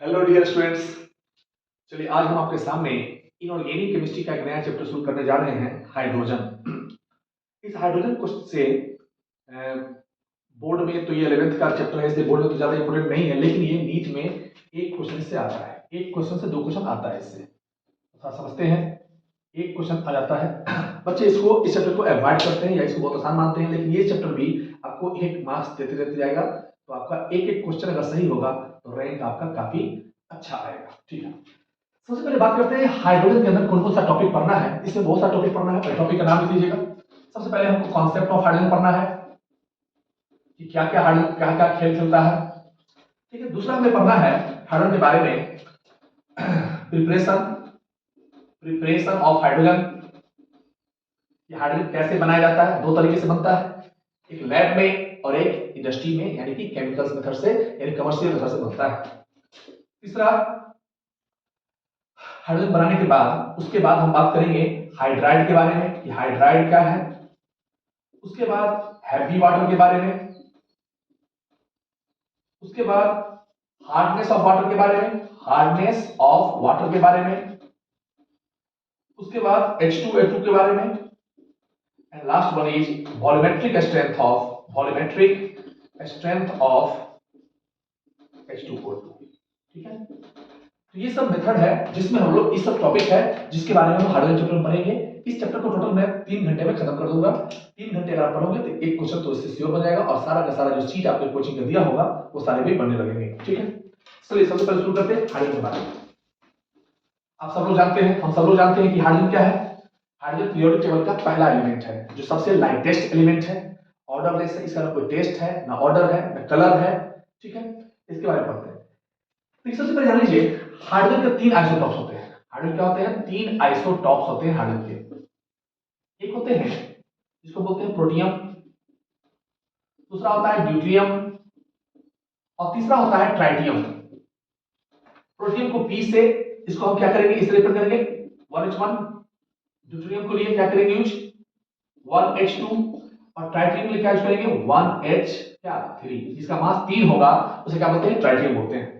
Hello dear students. चलिए आज हम आपके सामने इनऑर्गेनिक केमिस्ट्री का एक नया चैप्टर शुरू करने जा रहे हैं, हाइड्रोजन। इस हाइड्रोजन क्वेश्चन से बोर्ड में तो ये 11th का चैप्टर है, इसलिए बोर्ड में तो ज्यादा इंपोर्टेंट नहीं है, लेकिन ये नीट में एक क्वेश्चन से आता है, एक क्वेश्चन से दो क्वेश्चन आता है। इससे तो समझते हैं, एक क्वेश्चन आ जाता है। बच्चे इसको इस चैप्टर को अवॉइड करते हैं या इसको बहुत आसान मानते हैं, लेकिन ये चैप्टर भी आपको एक मार्क्स देते देते जाएगा। तो आपका एक एक क्वेश्चन अगर सही होगा तो रैंक आपका काफी अच्छा आएगा। ठीक है, सबसे पहले बात करते हैं हाइड्रोजन के अंदर कौन कौन सा टॉपिक पढ़ना है। इसमें बहुत सारा टॉपिक पढ़ना है, टॉपिक का नाम लिख लीजिएगा। सबसे पहले हमको कॉन्सेप्ट ऑफ हाइड्रोजन पढ़ना है कि क्या क्या हाइड्रोजन क्या क्या खेल खेलता है। ठीक है, दूसरा हमें पढ़ना है हाइड्रोजन के बारे में, प्रिपरेशन प्रिपरेशन ऑफ हाइड्रोजन। ये हाइड्रोजन कैसे बनाया जाता है, दो तरीके से बनता है, एक लैब में और एक इंडस्ट्री में, यानी कि केमिकल्स मेथड से यानी कमर्शियल मेथड से बनता है। तीसरा, हाइड्रोजन बनाने के बाद उसके बाद हम बात करेंगे हाइड्राइड के बारे में कि हाइड्राइड क्या है। उसके बाद हैवी वाटर के बारे में, उसके बाद हार्डनेस ऑफ वाटर के बारे में, हार्डनेस ऑफ वाटर के बारे में, उसके बाद H2O2 के बारे में, and last one is volumetric strength of H2O2। ठीक है, तो ये सब मेथड है जिसमें हम लोग, इस सब टॉपिक है जिसके बारे में हम हाइड्रोजन चैप्टर में पढ़ेंगे। इस चैप्टर को टोटल मैं 3 घंटे में खत्म कर दूंगा। 3 घंटे अगर आप पढ़ोगे तो एक क्वेश्चन तो इससे श्योर बन जाएगा और सारा का सारा जो चीज आपने कोचिंग में दिया होगा वो सारे भी बनने लगेंगे। ठीक है, चलिए सबसे पहले शुरू करते हैं हाइड्रोजन के बारे में। आप सब लोग जानते हैं, हम सब लोग जानते हैं कि हाइड्रोजन क्या है। हाइड्रोजन पीरियोडिक टेबल का पहला एलिमेंट है, जो सबसे लाइटेस्ट एलिमेंट है, ऑर्डरलेस है, इसका ना कोई टेस्ट है, ना ऑर्डर है, ना कलर है। ठीक है, इसके बारे में पढ़ते हैं। तो सबसे पहले जान लीजिए हाइड्रोजन के 3 आइसोटॉप्स होते हैं। हाइड्रोजन क्या होते हैं, 3 आइसोटॉप्स होते हैं हाइड्रोजन के। एक होते हैं जिसको बोलते हैं प्रोटियम, दूसरा होता है ड्यूटेरियम और तीसरा होता है ट्राइटियम। प्रोटियम को P से, इसको हम क्या करेंगे, इस तरह करेंगे 1H1। ड्यूटेरियम को लिए क्या करेंगे, यूज 1H2 और ट्राइटियम के लिए क्या यूज करेंगे 1H3। जिसका मास 3 होगा उसे क्या बोलते हैं, ट्राइटियम बोलते हैं।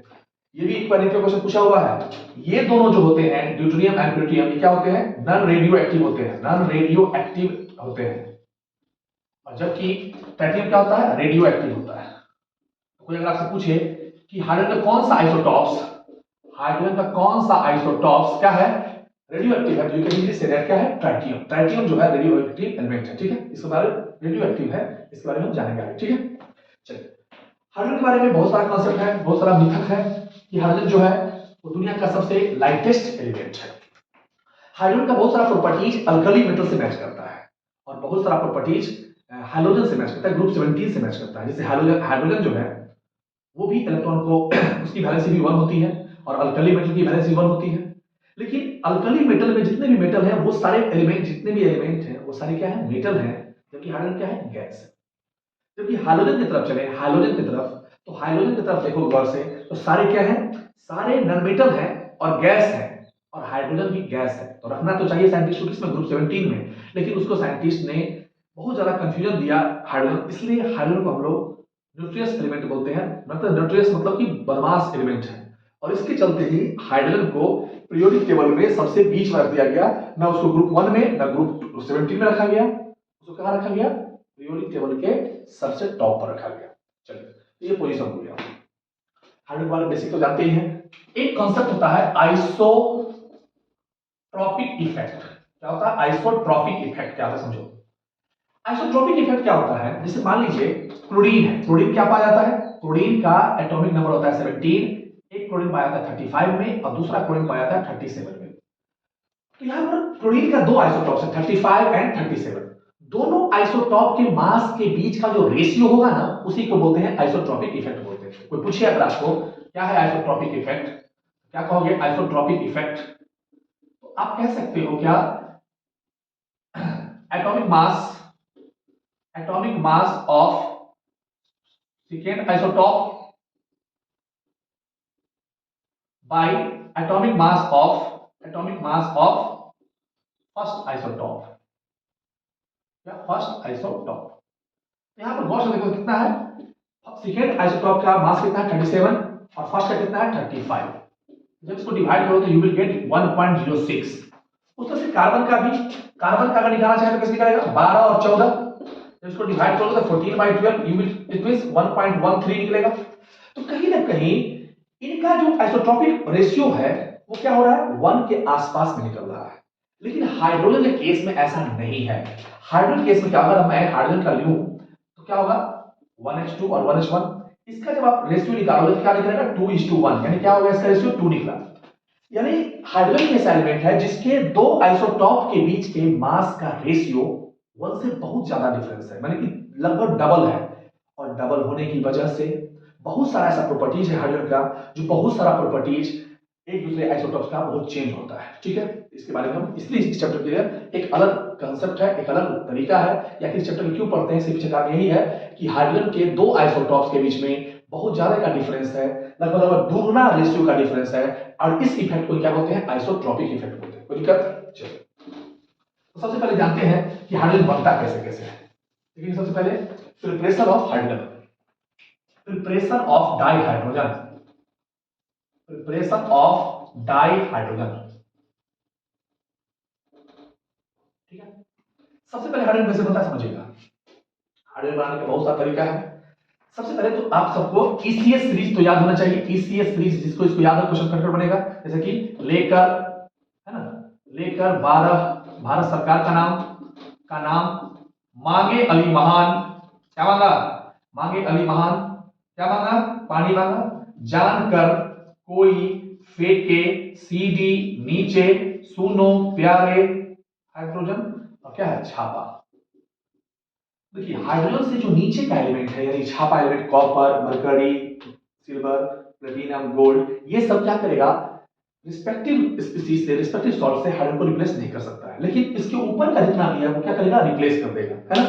ये भी एक बार नीचे क्वेश्चन पूछा हुआ है। ये दोनों जो होते हैं ड्यूटेरियम एंड प्लूटोनियम, ये क्या होते हैं, नॉन रेडियो एक्टिव होते हैं, नॉन रेडियो एक्टिव होते हैं। और जबकि ट्राइटियम क्या होता है, रेडियो एक्टिव होता है। तो कोई अगर आपसे पूछे कि हाइड्रोजन का कौन सा आइसोटॉप्स, हाइड्रोजन का कौन सा आइसोटॉप्स क्या है, रेडियो एक्टिव है, तो you can easily say that क्या है, ट्राइटियम। ट्राइटियम जो है रेडियो एक्टिव एलिमेंट है। ठीक है, इसके बारे में रेडियो एक्टिव है, इसके बारे में हम जानेंगे आगे। ठीक है, चलिए हाइड्रोजन के बारे में बहुत सारा कॉन्सेप्ट है, बहुत सारा मिथक है कि हाइड्रोजन जो है वो दुनिया का सबसे लाइटेस्ट एलिमेंट है। हाइड्रोजन का बहुत सारा प्रॉपर्टीज अल्कली मेटल से मैच करता है और बहुत सारा प्रॉपर्टीज हाइड्रोजन से मैच करता है, ग्रुप 17 से मैच करता है। जैसे हाइड्रोजन हाइड्रोजन जो है वो भी इलेक्ट्रॉन को उसकी वैलेंसी भी 1 होती है और अल्कली मेटल की वैलेंसी 1 होती है। लेकिन अल्कली मेटल में जितने भी मेटल हैं वो सारे एलिमेंट, जितने भी एलिमेंट हैं वो सारे क्या है, मेटल हैं, जबकि हाइड्रोजन क्या है, गैस है। जबकि हाइड्रोजन की तरफ चले, हाइड्रोजन की तरफ, तो हाइड्रोजन की तरफ देखो गौर से, तो सारे क्या हैं, सारे नॉन मेटल हैं और गैस है, और हाइड्रोजन भी गैस है। तो रखना तो चाहिए साइंटिस्ट को किसमें, ग्रुप 17 में, लेकिन उसको साइंटिस्ट ने बहुत ज्यादा कंफ्यूजन दिया हाइड्रोजन, इसलिए हाइड्रोजन को हम लोग न्यूट्रियस एलिमेंट बोलते हैं। मतलब न्यूट्रियस मतलब कि बदमाश एलिमेंट है, और इसके चलते ही हाइड्रोजन को पीरियोडिक टेबल में सबसे बीच में रख दिया गया। ना उसको ग्रुप 1 में ना ग्रुप 17 में रखा गया, उसको कहां रखा गया, पीरियोडिक टेबल के सबसे टॉप पर रखा गया। चलिए ये पोजीशन हो गया। हाइड्रोजन वाले बेसिक तो जानते ही हैं। एक कांसेप्ट होता है आइसोट्रॉपिक इफेक्ट। क्या होता है आइसोट्रॉपिक इफेक्ट, क्या होता है समझो। आइसोट्रॉपिक इफेक्ट क्या होता है, जैसे मान लीजिए क्लोरीन है, क्लोरीन क्या पाया जाता है, क्लोरीन का एटॉमिक नंबर होता है 17। एक क्लोरीन पाया जाता है 35 में और दूसरा क्लोरीन पाया जाता है 37 में। तो यहां पर क्लोरीन का दो आइसोटॉप्स है, 35 एंड 37। दोनों आइसोटॉप के मास के बीच का जो रेशियो होगा ना, उसी को बोलते हैं आइसोट्रॉपिक इफेक्ट बोलते हैं। कोई पूछे अगर आपको क्या है आइसोट्रॉपिक इफेक्ट, क्या कहोगे आइसोट्रॉपिक इफेक्ट, तो आप कह सकते हो क्या, atomic mass, atomic mass of second isotope bye atomic mass of first isotope या फर्स्ट आइसोटॉप। यहां पर गौर से देखो कितना है, सेकेंड आइसोटॉप का मास कितना है 37, और फर्स्ट का कितना है 35। जब इसको डिवाइड करो तो यू विल गेट 1.06। उस तरह से कार्बन का अगर निकालना चाहे तो कैसे निकालेगा 12 और 14, जब इसको डिवाइड करोगे तो 14/12 यू विल इट मींस 1.13 निकलेगा। तो कहीं ना कहीं इनका जो आइसोट्रोपिक रेशियो है वो क्या हो रहा है 1 के आसपास में निकल रहा है। लेकिन हाइड्रोजन के केस में ऐसा नहीं है। हाइड्रोजन केस में क्या होगा, अगर मैं हाइड्रोजन का लूं तो क्या होगा 1h2 और 1h1, इसका जब आप रेशियो निकालोगे तो क्या निकलेगा 2:1, यानी क्या होगा इसका रेशियो 2 निकला। यानी हाइड्रोजन ऐसा एलिमेंट है जिसके दो आइसोटॉप के बीच के मास का रेशियो 1 से बहुत ज्यादा डिफरेंस है, माने कि लगभग डबल है। और डबल होने की वजह से बहुत सारा ऐसा प्रॉपर्टीज है हाइड्रोजन का, जो बहुत सारा प्रॉपर्टीज एक दूसरे आइसोटॉप्स का बहुत चेंज होता है। ठीक है, इसके बारे में हम इसलिए इस चैप्टर के लिए एक अलग कांसेप्ट है, एक अलग तरीका है, या फिर चैप्टर में क्यों पढ़ते हैं इसके पीछे कारण यही है कि हाइड्रोजन के दो आइसोटॉप्स के बीच में बहुत ज्यादा का डिफरेंस है, लगभग दुगना रेशियो का डिफरेंस है, और इस इफेक्ट को क्या बोलते हैं आइसोट्रोपिक इफेक्ट बोलते हैं। कोई दिक्कत? चलिए तो सबसे पहले जानते हैं कि हाइड्रोजन बनता कैसे कैसे है। लेकिन सबसे पहले preparation of hydrogen, preparation of dihydrogen, preparation of dihydrogen. ठीक है, सबसे पहले हाइड्रोजन कैसे बनता है समझिएगा। हाइड्रोजन बनाने का बहुत सारा तरीका है। सबसे पहले तो आप सबको ईसीएस सीरीज तो याद होना चाहिए। ईसीएस सीरीज जिसको इसको याद है क्वेश्चन कट बनेगा, जैसे कि लेकर, है ना, लेकर 12 भारत सरकार का नाम मांगे अली महान, क्या मांगा मांगे अली महान, क्या मांगा पानी मांगा, जानकर कोई फेंके सीडी नीचे, सुनो प्यारे हाइड्रोजन, और क्या है छापा। देखिए हाइड्रोजन से जो नीचे का एलिमेंट है यानी छापा element copper, mercury, silver, platinum, gold, ये सब क्या करेगा रिस्पेक्टिव स्पीसीज से, रिस्पेक्टिव सॉल्ट से हाइड्रोजन को रिप्लेस नहीं कर सकता है, लेकिन इसके ऊपर का जितना भी है वो क्या करेगा रिप्लेस कर देगा, है ना।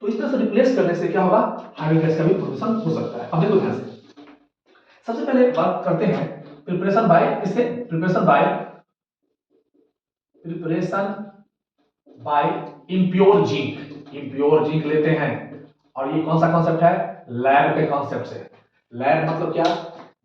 तो इस तरह से रिप्लेस करने से क्या होगा हाइड्रोजन गैस का भी प्रोडक्शन हो सकता है। अब देखो ध्यान से, सबसे पहले बात करते हैं प्रिपरेशन बाय, इससे preparation bye impure zinc. Impure zinc लेते हैं, और ये कौन सा कॉन्सेप्ट है लैब के कॉन्सेप्ट से। लैब मतलब क्या,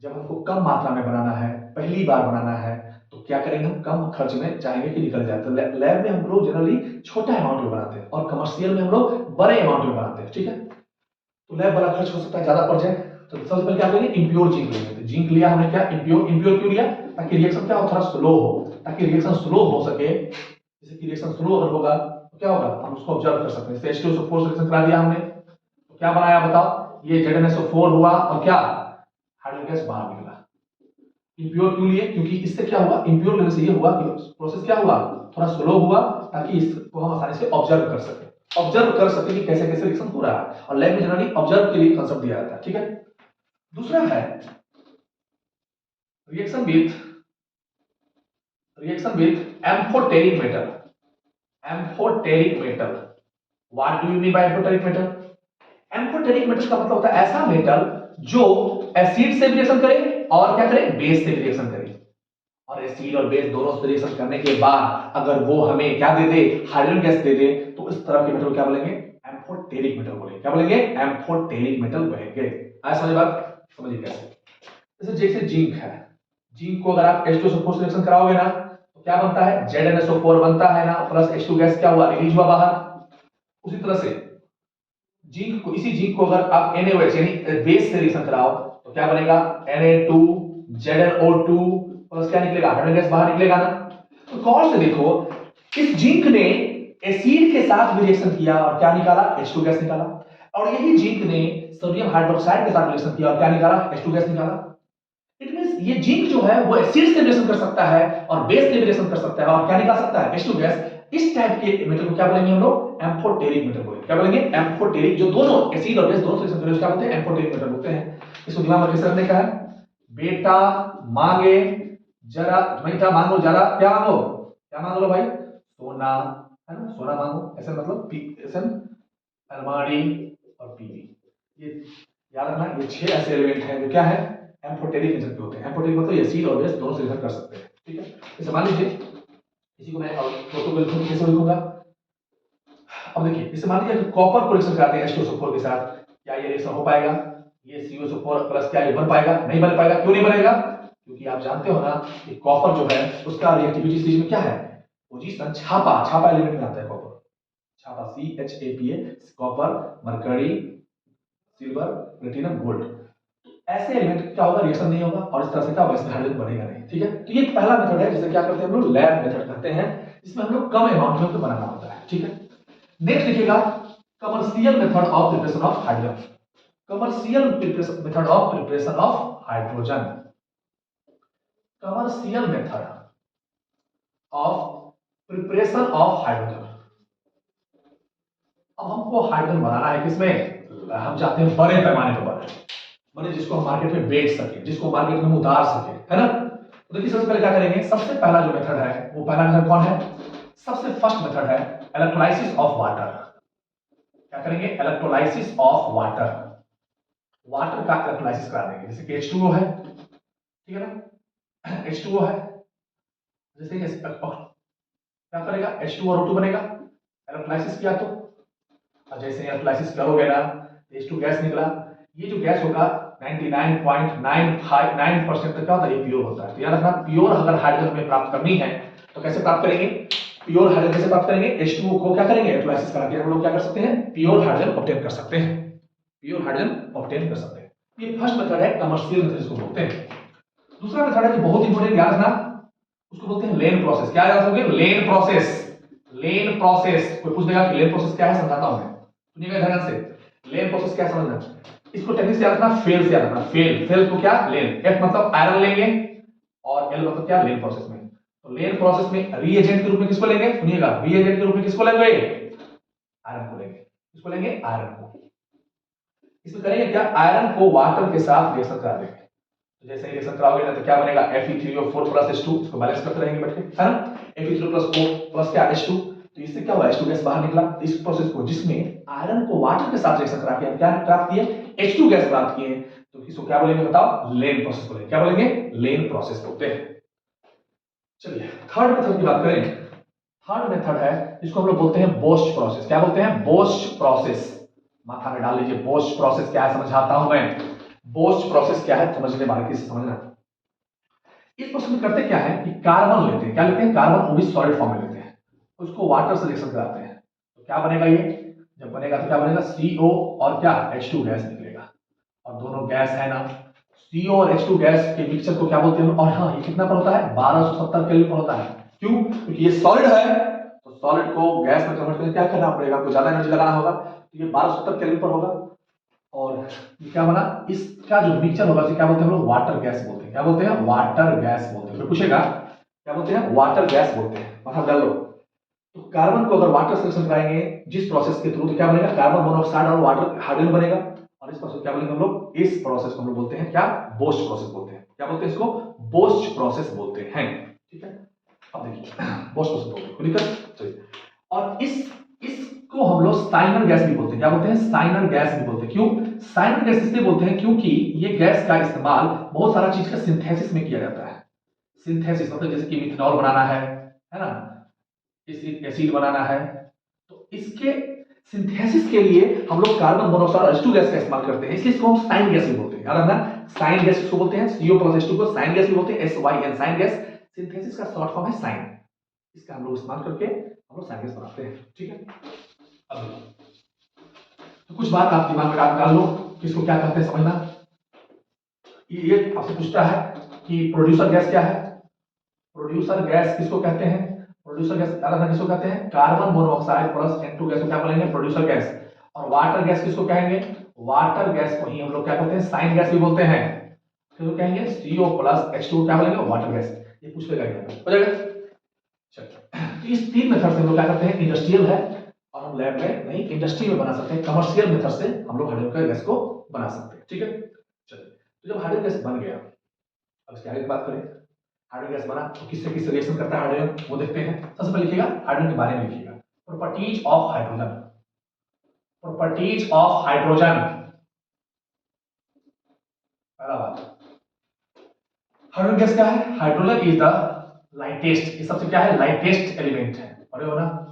जब हमको कम मात्रा में बनाना है, पहली बार बनाना है, तो क्या करेंगे हम कम खर्च में चाहेंगे कि निकल जाए। तो लैब में हम लोग जनरली छोटा अमाउंट में बनाते हैं और कमर्शियल में हम लोग बड़े अमाउंट में बनाते हैं। ठीक है, तो लैब वाला खर्च हो सकता है ज्यादा पड़ जाए, तो सबसे पहले क्या करेंगे इम्प्योर जिंक लेंगे। तो जिंक लिया हमने, क्या इम्प्योर, इम्प्योर क्यों लिया ताकि रिएक्शन क्या हो थोड़ा स्लो हो, ताकि रिएक्शन स्लो हो सके। जैसे कि रिएक्शन स्लो अगर होगा तो क्या होगा हम उसको ऑब्जर्व कर सकते हैं। जैसे H2SO4 रिएक्शन करा दिया हमने, तो क्या बनाया बताओ, ये ZnSO4 हुआ और क्या हाइड्रोजन गैस बाहर निकला। इम्प्योर क्यों लिए, क्योंकि इससे क्या हुआ इम्प्योर लेने से ये हुआ कि प्रोसेस क्या हुआ थोड़ा स्लो हुआ, ताकि इसको हम आसानी से ऑब्जर्व कर सके, ऑब्जर्व कर सके कि कैसे कैसे रिएक्शन हो रहा है। और लैब में जनरली ऑब्जर्व के लिए कांसेप्ट दिया जाता है। ठीक है, दूसरा है reaction with amphoteric metal. Amphoteric metal, what do you mean by amphoteric metal. Amphoteric metal का मतलब होता है ऐसा मेटल जो एसिड से भी रिएक्शन करे और क्या करे बेस से भी रिएक्शन करे, और एसिड और बेस दोनों से रिएक्शन करने के बाद अगर वो हमें क्या दे दे हाइड्रोजन गैस दे दे, तो उस तरह के मेटल को क्या बोलेंगे एम्फोटेरिक मेटल बोलेंगे। क्या बोलेंगे एम्फोटेरिक मेटल कहेंगे। आया समझ बात, समझिए कैसे। जैसे जिंक है, जिंक को अगर आप H2SO4 से रिएक्शन कराओगे ना तो क्या बनता है ZnSO4 बनता है ना, प्लस H2 गैस क्या हुआ रिलीज हुआ बाहर। उसी तरह से जिंक को, इसी जिंक को अगर आप NaOH यानी बेस से रिएक्शन कराओ तो क्या बनेगा Na2ZnO2 प्लस क्या निकलेगा हाइड्रोजन गैस बाहर निकलेगा ना। तो गौर से देखो इस जिंक ने एसिड के साथ भी रिएक्शन किया और क्या निकाला H2 गैस निकाला, और यही जिंक ने सोडियम हाइड्रोक्साइड के साथ रिएक्शन किया और क्या निकाला H2 गैस निकाला। इट मींस ये जिंक जो है वो एसिड से रिएक्शन कर सकता है और बेस से भी रिएक्शन कर सकता है और क्या निकाल सकता है H2 गैस। इस टाइप के मेटल को क्या बोलेंगे हम लोग एम्फोटेरिक मेटल बोलेंगे। क्या बोलेंगे एम्फोटेरिक, जो दोनों एसिड और बेस दोनों से रिएक्शन करें उसको क्या बोलते हैं एम्फोटेरिक मेटल बोलते हैं। इसको दिमाग में कैसे रखने का है, बेटा मांगे जरा, बेटा मांगो जरा, क्या मांगो, क्या मांगो लो भाई सोना, है ना सोना मांगो, ऐसे मतलब ऐसे अलमारी और टीवी। ये याद रखना, ये 6 ऐसे एलिमेंट हैं जो क्या है एम्फोटेरिक नेचर के होते हैं। एम्फोटेरिक मतलब एसिड और बेस दोनों से रिएक्शन कर सकते हैं। ठीक है, जैसे मान लीजिए इसी को मैं फोटो पे लिखूं, कैसे लिखूंगा। अब देखिए जैसे मान लीजिए कॉपर को रिएक्शन कराते हैं H2SO4 के साथ, क्या ये रिएक्शन हो पाएगा, ये CO4 प्लस क्या ये बन पाएगा? नहीं बन पाएगा। क्यों नहीं बनेगा? क्योंकि आप जानते हो ना कि कॉपर जो है उसका रिएक्टिविटी स्टेज में क्या है? पोजीशन छापा एलिमेंट में आता है कॉपर। छापा CHAPA, copper, mercury, silver, platinum, gold. ऐसे एलिमेंट क्या होगा? रिएक्शन नहीं होगा और इस तरह से क्या होगा? इसमें हाइड्रोजन बनेगा नहीं। ठीक है, तो ये पहला मेथड है जिसे क्या करते हैं हम लोग? लैब मेथड कहते हैं, जिसमें हम लोग कम अमाउंट में तो बनाना होता है। ठीक है, नेक्स्ट लिखिएगा commercial method of preparation of hydrogen. Commercial method of preparation of hydrogen. Commercial method of preparation of hydrogen. अब हमको हाइड्रोजन बनाना है किसमें? हम चाहते हैं बड़े पैमाने पर बने, जिसको हम मार्केट में बेच सके, जिसको मार्केट में हम उतार सके, है ना? तो देखिए सबसे पहले क्या करेंगे? सबसे पहला जो मेथड है वो पहला मेथड कौन है? सबसे फर्स्ट मेथड है इलेक्ट्रोलाइसिस ऑफ वाटर। क्या करेंगे? Electrolysis of water. वाटर का इलेक्ट्रोलाइसिस करा देंगे। जैसे कि H2O है, ठीक है ना? H2O है, जैसे कि क्या करेगा? H2 और O2 बनेगा। इलेक्ट्रोलाइसिस किया तो, और जैसे इलेक्ट्रोलाइसिस करोगे ना, H2 गैस निकला। ये जो गैस होगा 99.959% तक क्या होता है? ये प्योर होता है। तो याद रखना, प्योर अगर हाइड्रोजन में प्राप्त करनी है तो कैसे प्राप्त करेंगे? प्योर हाइड्रोजन कैसे प्राप्त करेंगे? H2O को क्या करेंगे? इलेक्ट्रोलाइसिस करा के हम लोग क्या कर सकते हैं? प्योर हाइड्रोजन ऑब्टेन कर सकते हैं। प्योर हाइड्रोजन ऑब्टेन कर सकते हैं। ये फर्स्ट मेथड है, कमर्शियल मेथड इसको बोलते हैं। दूसरा मेथड है जो बहुत इंपॉर्टेंट, याद रखना, उसको बोलते हैं लेन प्रोसेस। क्या याद रखोगे? लेन प्रोसेस। लेन प्रोसेस। कोई पूछ देगा कि लेन प्रोसेस क्या है, समझाता हूं मैं, सुनिएगा ध्यान से। लेन प्रोसेस क्या समझना? इसको टेक्निक से याद रखना, फेल से याद रखना। फेल को क्या? लेन। F मतलब आयरन लेंगे और L मतलब क्या? लेन प्रोसेस में। तो लेन प्रोसेस में रीएजेंट के रूप में किसको लेंगे? सुनिएगा, रीएजेंट के रूप में किसको लेंगे? आयरन को लेंगे। किसको लेंगे? आयरन को। इसमें करेंगे क्या? आयरन को वाटर के साथ रिएक्शन करा देंगे। तो जैसे रिएक्शन कराओगे ना तो क्या बनेगा? Fe3O4 plus H2। इसको बैलेंस करते रहेंगे बैठ के, है ना? Fe3O प्लस O प्लस क्या? H2। तो इससे क्या हुआ? H2 गैस बाहर निकला। इस प्रोसेस को, जिसमें आयरन को वाटर के साथ रिएक्शन करा के क्या प्राप्त किए? H2 गैस प्राप्त किए। तो इसको क्या बोलेंगे बताओ? लेन प्रोसेस बोलेंगे। क्या बोलेंगे? लेन प्रोसेस बोलते हैं। चलिए थर्ड मेथड की बात करें। थर्ड मेथड है जिसको हम लोग बोलते हैं बोस्ट प्रोसेस। क्या बोलते हैं? Boast process. माथा में डाल लीजिए, बोस्ट प्रोसेस क्या है समझाता हूं मैं। बोस्ट प्रोसेस क्या है समझने बारीकी से समझना। इस प्रोसेस में करते क्या है कि कार्बन लेते हैं। क्या लेते हैं? कार्बन, वो भी सॉलिड फॉर्म में लेते हैं, उसको वाटर से रिएक्शन कराते हैं। तो क्या बनेगा? ये जब बनेगा तो क्या बनेगा? CO और क्या? H2 गैस निकलेगा। और दोनों गैस है ना, CO और H2 गैस के मिक्सचर को क्या बोलते हैं? और हाँ, ये कितना पर होता है? 1270 केल्विन पर होता है। क्यों? क्योंकि ये सॉलिड है, तो सॉलिड को गैस में कन्वर्ट करने क्या करना पड़ेगा? कुछ ज्यादा एनर्जी लगाना होगा। तो ये 1270 केल्विन पर होगा। और ये क्या बना? इसका जो मिक्सचर होगा क्या बोलते हैं हम लोग? वाटर गैस बोलते हैं। क्या बोलते हैं? वाटर गैस बोलते हैं। तो पूछेगा क्या बोलते हैं? वाटर गैस बोलते हैं। मतलब डाल लो। तो कार्बन को अगर वाटर से रिएक्शन कराएंगे जिस प्रोसेस के थ्रू, तो क्या बनेगा? कार्बन मोनोऑक्साइड और वाटर हाइड्रोजन बनेगा। और इस प्रोसेस क्या बोलेंगे हम लोग? इस प्रोसेस को हम लोग बोलते हैं क्या? बोस्ट प्रोसेस बोलते हैं। क्या बोलते हैं इसको? बोस्ट प्रोसेस बोलते हैं। ठीक है, अब देखिए बोस्ट प्रोसेस बोलते हैं, कोई दिक्कत? चलिए, और इसको हम लोग साइनर गैस भी बोलते हैं। क्या बोलते हैं? साइनर गैस भी बोलते हैं। क्यों साइनर गैस इसलिए बोलते हैं? क्योंकि ये गैस का इस्तेमाल बहुत सारा चीज का सिंथेसिस में किया जाता है। सिंथेसिस मतलब जैसे कि मिथेनॉल बनाना है ना, एसिड बनाना है। तो इसके सिंथेसिस के लिए हम लोग कार्बन मोनोऑक्साइड और H2 गैस का इस्तेमाल करते हैं, इसलिए इसको हम साइन गैस भी बोलते हैं। याद रखना, साइन गैस इसको बोलते हैं। CO प्लस H2 को साइन गैस भी बोलते हैं, SYN साइन गैस। सिंथेसिस का शॉर्ट फॉर्म है साइन। इसका हम लोग इस्तेमाल करके हम लोग साइन गैस बनाते हैं। ठीक है, अब तो कुछ बात आप दिमाग में डाल लो कि इसको क्या कहते हैं समझना। ये आपसे पूछता है कि प्रोड्यूसर गैस क्या है? प्रोड्यूसर गैस किसको कहते हैं? प्रोड्यूसर गैस अलग किसको कहते हैं? Carbon monoxide plus N2 gas को क्या बोलेंगे? Producer gas. और वाटर गैस किसको कहेंगे? वाटर गैस को ही हम लोग क्या कहते हैं? साइन गैस भी बोलते हैं। किसको कहेंगे? CO प्लस H2 क्या बोलेंगे? Water gas. ये पूछ लेगा हो जाएगा। चलिए, इस तीन मेथड से हम लोग क्या करते हैं? इंडस्ट्रियल है और हम लैब में नहीं, इंडस्ट्री में बना सकते हैं। कमर्शियल मेथड से हम लोग हाइड्रोजन गैस को बना सकते हैं। ठीक है, चलिए, तो जब हाइड्रोजन गैस बन गया, अब इसके आगे की बात करें। हाइड्रोजन गैस बना तो किससे किससे रिएक्शन करता है हाइड्रोजन, वो देखते हैं। सबसे पहले लिखिएगा हाइड्रोजन के बारे में लिखिएगा, properties of hydrogen. Properties of hydrogen, पहला बात, हाइड्रोजन गैस क्या है? हाइड्रोजन इज द लाइटेस्ट, ये सबसे क्या है? लाइटेस्ट एलिमेंट है। पढ़े हो ना,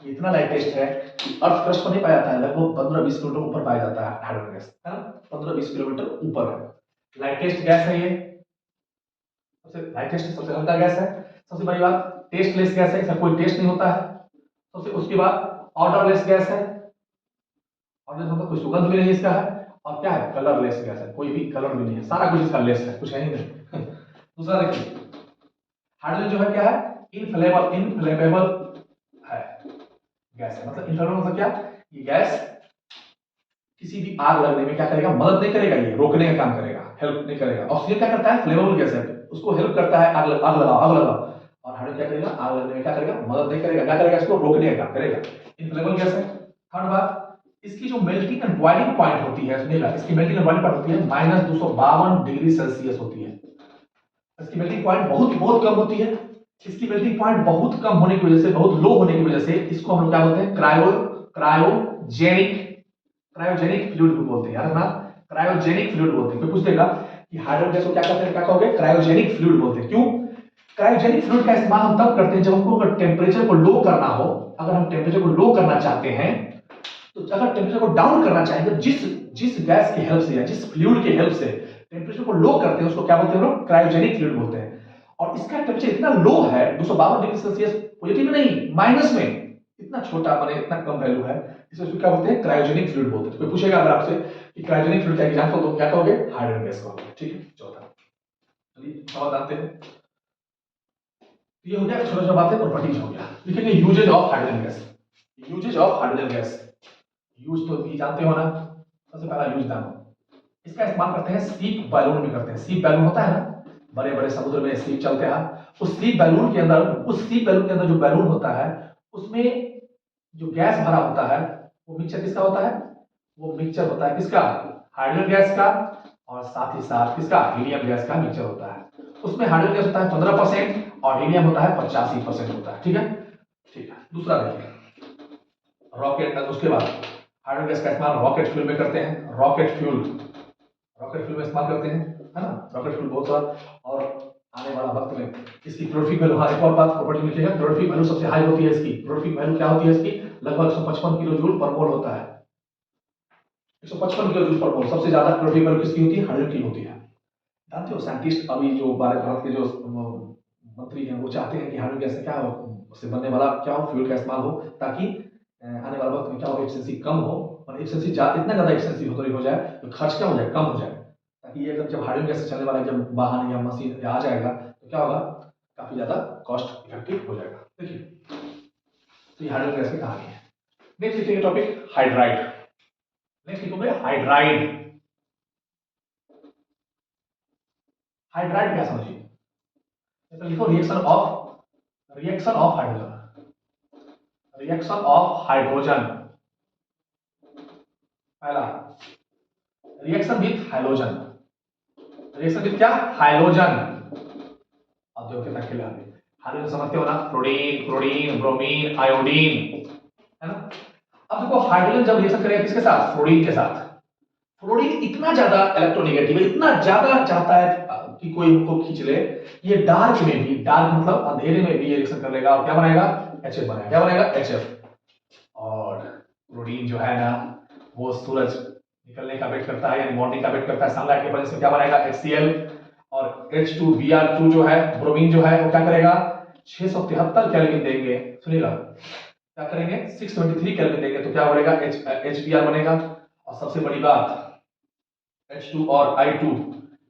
इतना लाइटेस्ट है कि अर्थ क्रस्ट पर नहीं पाया जाता है, लगभग 15-20 किलोमीटर ऊपर पाया जाता है हाइड्रोजन गैस, है ना। 15-20 किलोमीटर ऊपर है। लाइटेस्ट गैस है ये, सबसे लाइटेस्ट सबसे हल्का गैस है। सबसे बड़ी बात टेस्टलेस गैस है, इसका कोई टेस्ट नहीं होता है। सबसे उसके बाद ऑर्डरलेस गैस है, ऑर्डरलेस मतलब कोई सुगंध भी नहीं इसका है। और क्या है, कलरलेस गैस है, कोई भी कलर भी नहीं है, सारा कुछ इसका लेस है, कुछ है ही नहीं। दूसरा देखिए, हाइड्रोजन जो है क्या है, इनफ्लेमेबल है गैस है। मतलब इनफ्लेमेबल मतलब क्या, ये गैस किसी भी आग लगने में क्या करेगा, मदद नहीं करेगा, ये रोकने का काम करेगा, हेल्प नहीं करेगा। ऑक्सीजन क्या करता है, फ्लेमेबल गैस है, उसको हेल्प करता है, आग लगाओ। और हाइड्रोजन क्या करेगा, आग लगने में क्या करेगा, मदद नहीं करेगा, क्या करेगा, इसको रोकने का काम करेगा, इनफ्लेमेबल गैस है। थर्ड बात, इसकी जो मेल्टिंग एंड बॉइलिंग पॉइंट होती है, सुनिएगा, इसकी मेल्टिंग एंड बॉइलिंग पॉइंट होती है -252 डिग्री सेल्सियस होती है। इसकी मेल्टिंग पॉइंट बहुत बहुत कम होती है। इसकी मेल्टिंग पॉइंट बहुत कम होने की वजह से, बहुत लो होने की वजह से इसको हम लोग क्या बोलते हैं, क्रायोजेनिक फ्लूइड भी बोलते हैं। यार ना, क्रायोजेनिक फ्लूइड बोलते हैं। कोई पूछ देगा कि हाइड्रोजन गैस को क्या कहते हैं, क्या कहोगे, क्रायोजेनिक फ्लूइड बोलते हैं। क्यों क्रायोजेनिक फ्लूइड का इस्तेमाल हम तब करते हैं जब हमको अगर टेम्परेचर को लो करना हो, अगर हम टेम्परेचर को लो करना चाहते हैं, तो अगर टेम्परेचर को डाउन करना चाहेंगे, जिस जिस गैस की हेल्प से या जिस फ्लूइड की हेल्प से टेम्परेचर को लो करते हैं, उसको क्या बोलते हैं हम लोग, क्रायोजेनिक फ्लूइड बोलते हैं। और इसका टेम्परेचर इतना लो है, 252 डिग्री सेल्सियस, पॉजिटिव में नहीं, माइनस में, इतना छोटा माने इतना कम वैल्यू है, इसको क्या बोलते हैं, क्रायोजेनिक फ्लूइड बोलते हैं। कोई पूछेगा अगर आपसे कि क्रायोजेनिक फ्लूइड का एग्जांपल तो क्या कहोगे, हाइड्रोजन गैस कहोगे। ठीक है, चौथा, चलिए सवाल आते हैं। ये हो गया छोटा छोटा बातें, प्रॉपर्टीज हो गया। लिखेंगे uses of hydrogen gas. Uses of hydrogen gas, use तो भी जानते हो ना, सबसे पहला यूज जानो, इसका इस्तेमाल करते हैं सीप बैलून में करते हैं। सीप बैलून होता है ना, बड़े बड़े समुद्र में सीप चलते हैं, उस सीप बैलून के अंदर, उस सीप बैलून के अंदर जो बैलून होता है, उसमें जो गैस भरा होता है, वो मिक्सचर किसका होता है, वो मिक्सचर होता है किसका, हाइड्रोजन गैस का, और साथ ही साथ किसका, हीलियम गैस का मिक्सचर होता है। उसमें हाइड्रोजन गैस होता है 15% और हीलियम होता है 85% होता है। ठीक है, ठीक है। दूसरा देखिए, रॉकेट, उसके बाद हाइड्रोजन गैस का इस्तेमाल रॉकेट फ्यूल में करते हैं। रॉकेट फ्यूल में इस्तेमाल करते हैं, है ना, रॉकेट फ्यूल बहुत सारा। और आने वाला वक्त में इसकी क्लोरीफिक वैल्यू, हाँ एक और बात प्रॉपर्टी लिखिएगा, क्लोरीफिक वैल्यू सबसे हाई होती है इसकी। क्लोरीफिक वैल्यू क्या होती है इसकी, लगभग 155 किलो जूल पर मोल होता है। 155 किलो जूल पर मोल, सबसे ज्यादा क्लोरीफिक वैल्यू किसकी होती है, हाइड्रोजन की होती है। जानते हो साइंटिस्ट अभी जो भारत के जो मंत्री हैं, वो चाहते हैं कि हाइड्रोजन गैस से क्या हो, उससे बनने वाला क्या हो, फ्यूल का इस्तेमाल हो, ताकि आने वाले वक्त में क्या हो, एफिशिएंसी कम हो, और एफिशिएंसी इतना ज्यादा एफिशिएंसी हो जाए तो खर्च क्या हो जाए, कम हो जाए, ताकि ये जब हाइड्रोजन गैस से चलने वाला जब वाहन या मशीन आ जाएगा तो क्या होगा, काफी ज्यादा कॉस्ट इफेक्टिव हो जाएगा। देखिए, तो ये हाइड्रोजन गैस की कहानी है। नेक्स्ट लिखिए टॉपिक हाइड्राइड। नेक्स्ट लिखोगे हाइड्राइड। हाइड्राइड क्या समझिए, तो लिखो reaction of hydrogen, reaction of hydrogen. पहला reaction with hydrogen, reaction with क्या, हाइड्रोजन। अब देखो कितना क्लियर है, हाइड्रोजन समझते हो ना, फ्लोरीन, क्लोरीन, ब्रोमीन, आयोडीन, है ना। अब देखो हाइड्रोजन जब रिएक्शन करेगा किसके साथ, फ्लोरीन के साथ, फ्लोरीन इतना ज्यादा इलेक्ट्रोनेगेटिव है, इतना ज्यादा चाहता है कि कोई उनको खींच ले, ये डार्क में भी, डार्क मतलब अंधेरे में भी रिएक्शन कर लेगा और क्या बनाएगा, HF बनाएगा। क्या बनाएगा, HF। और क्लोरीन जो है ना, वो सूरज निकलने का वेट करता है, यानी मॉर्निंग का वेट करता है, सनलाइट के प्रेजेंस में क्या बनाएगा, HCl। और H2Br2 जो है, ब्रोमीन जो है, वो क्या करेगा, 673 केल्विन देंगे, सुनिएगा, क्या करेंगे, 623 केल्विन देंगे तो क्या बनेगा, HBr बनेगा। और सबसे बड़ी बात, H2 और I2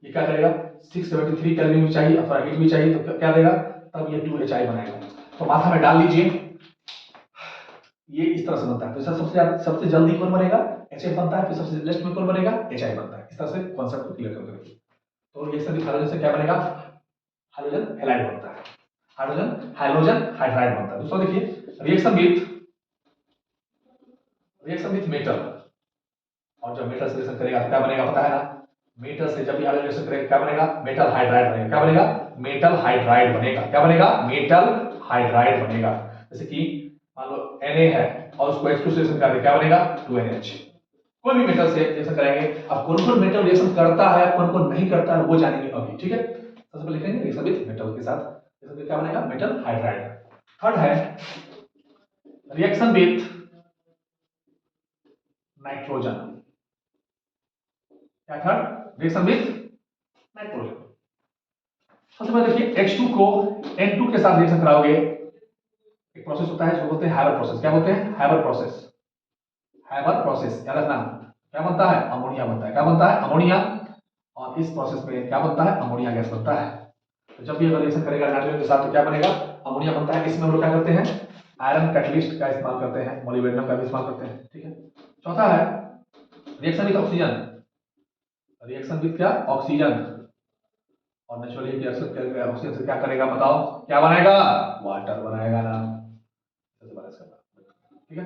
ये क्या करेगा, 673 केल्विन भी चाहिए, अथवा हीट भी चाहिए, तो क्या देगा, तब ये 2Hi बनाएगा। तो माथा में डाल लीजिए, ये इस तरह से बनता है। तो सबसे जल्दी कौन बनेगा, HF बनता है, फिर सबसे लेस्ट में कौन बनेगा, HI बनता है। इस तरह से कॉन्सेप्ट को क्लियर कर देंगे। तो ये सभी हाइड्रोजन से क्या बनेगा, हाइड्रोजन हैलाइड बनता है, हाइड्रोजन हाइड्राइड बनता है। दूसरा देखिए, रिएक्शन विथ मेटल। और जब मेटल से रिएक्शन करेगा तो क्या बनेगा, पता है ना, मेटल से जब भी हाइड्रोजन रिएक्शन करेगा क्या बनेगा, मेटल हाइड्राइड बनेगा। क्या बनेगा, मेटल हाइड्राइड बनेगा। क्या बनेगा, मेटल हाइड्राइड बनेगा। जैसे कि मान लो Na है और उसको H2 से रिएक्शन करेंगे, क्या बनेगा, 2NH। कोई भी मेटल से रिएक्शन करेंगे, अब कौन कौन मेटल रिएक्शन करता है, कौन कौन नहीं करता है, वो जानेंगे अभी। ठीक है, सबसे पहले लिखेंगे रिएक्शन विथ मेटल के साथ, रिएक्शन क्या बनेगा, मेटल हाइड्राइड। थर्ड है रिएक्शन विथ नाइट्रोजन। क्या थर्ड रिएक्शन विथ नाइट्रोजन। सबसे पहले देखिए H2 को N2 के साथ रिएक्शन कराओगे, एक प्रोसेस होता है जिसको बोलते हैं हैबर प्रोसेस। क्या बोलते हैं? Haber process. हैबर प्रोसेस याद रखना, क्या बनता है? अमोनिया बनता है। क्या बनता है? अमोनिया। और इस प्रोसेस में क्या बनता है? अमोनिया गैस बनता है। तो जब भी अगर रिएक्शन करेगा नाइट्रोजन के साथ तो क्या बनेगा? अमोनिया बनता है। इसमें हम लोग क्या करते हैं? आयरन कैटलिस्ट का इस्तेमाल करते हैं, मोलिब्डेनम का भी इस्तेमाल करते हैं। ठीक है। चौथा है reaction with oxygen. Reaction with क्या? ऑक्सीजन। और नेचुरली रिएक्शन ऑक्सीजन से क्या करेगा बताओ? क्या बनाएगा? वाटर बनाएगा ना। ठीक है।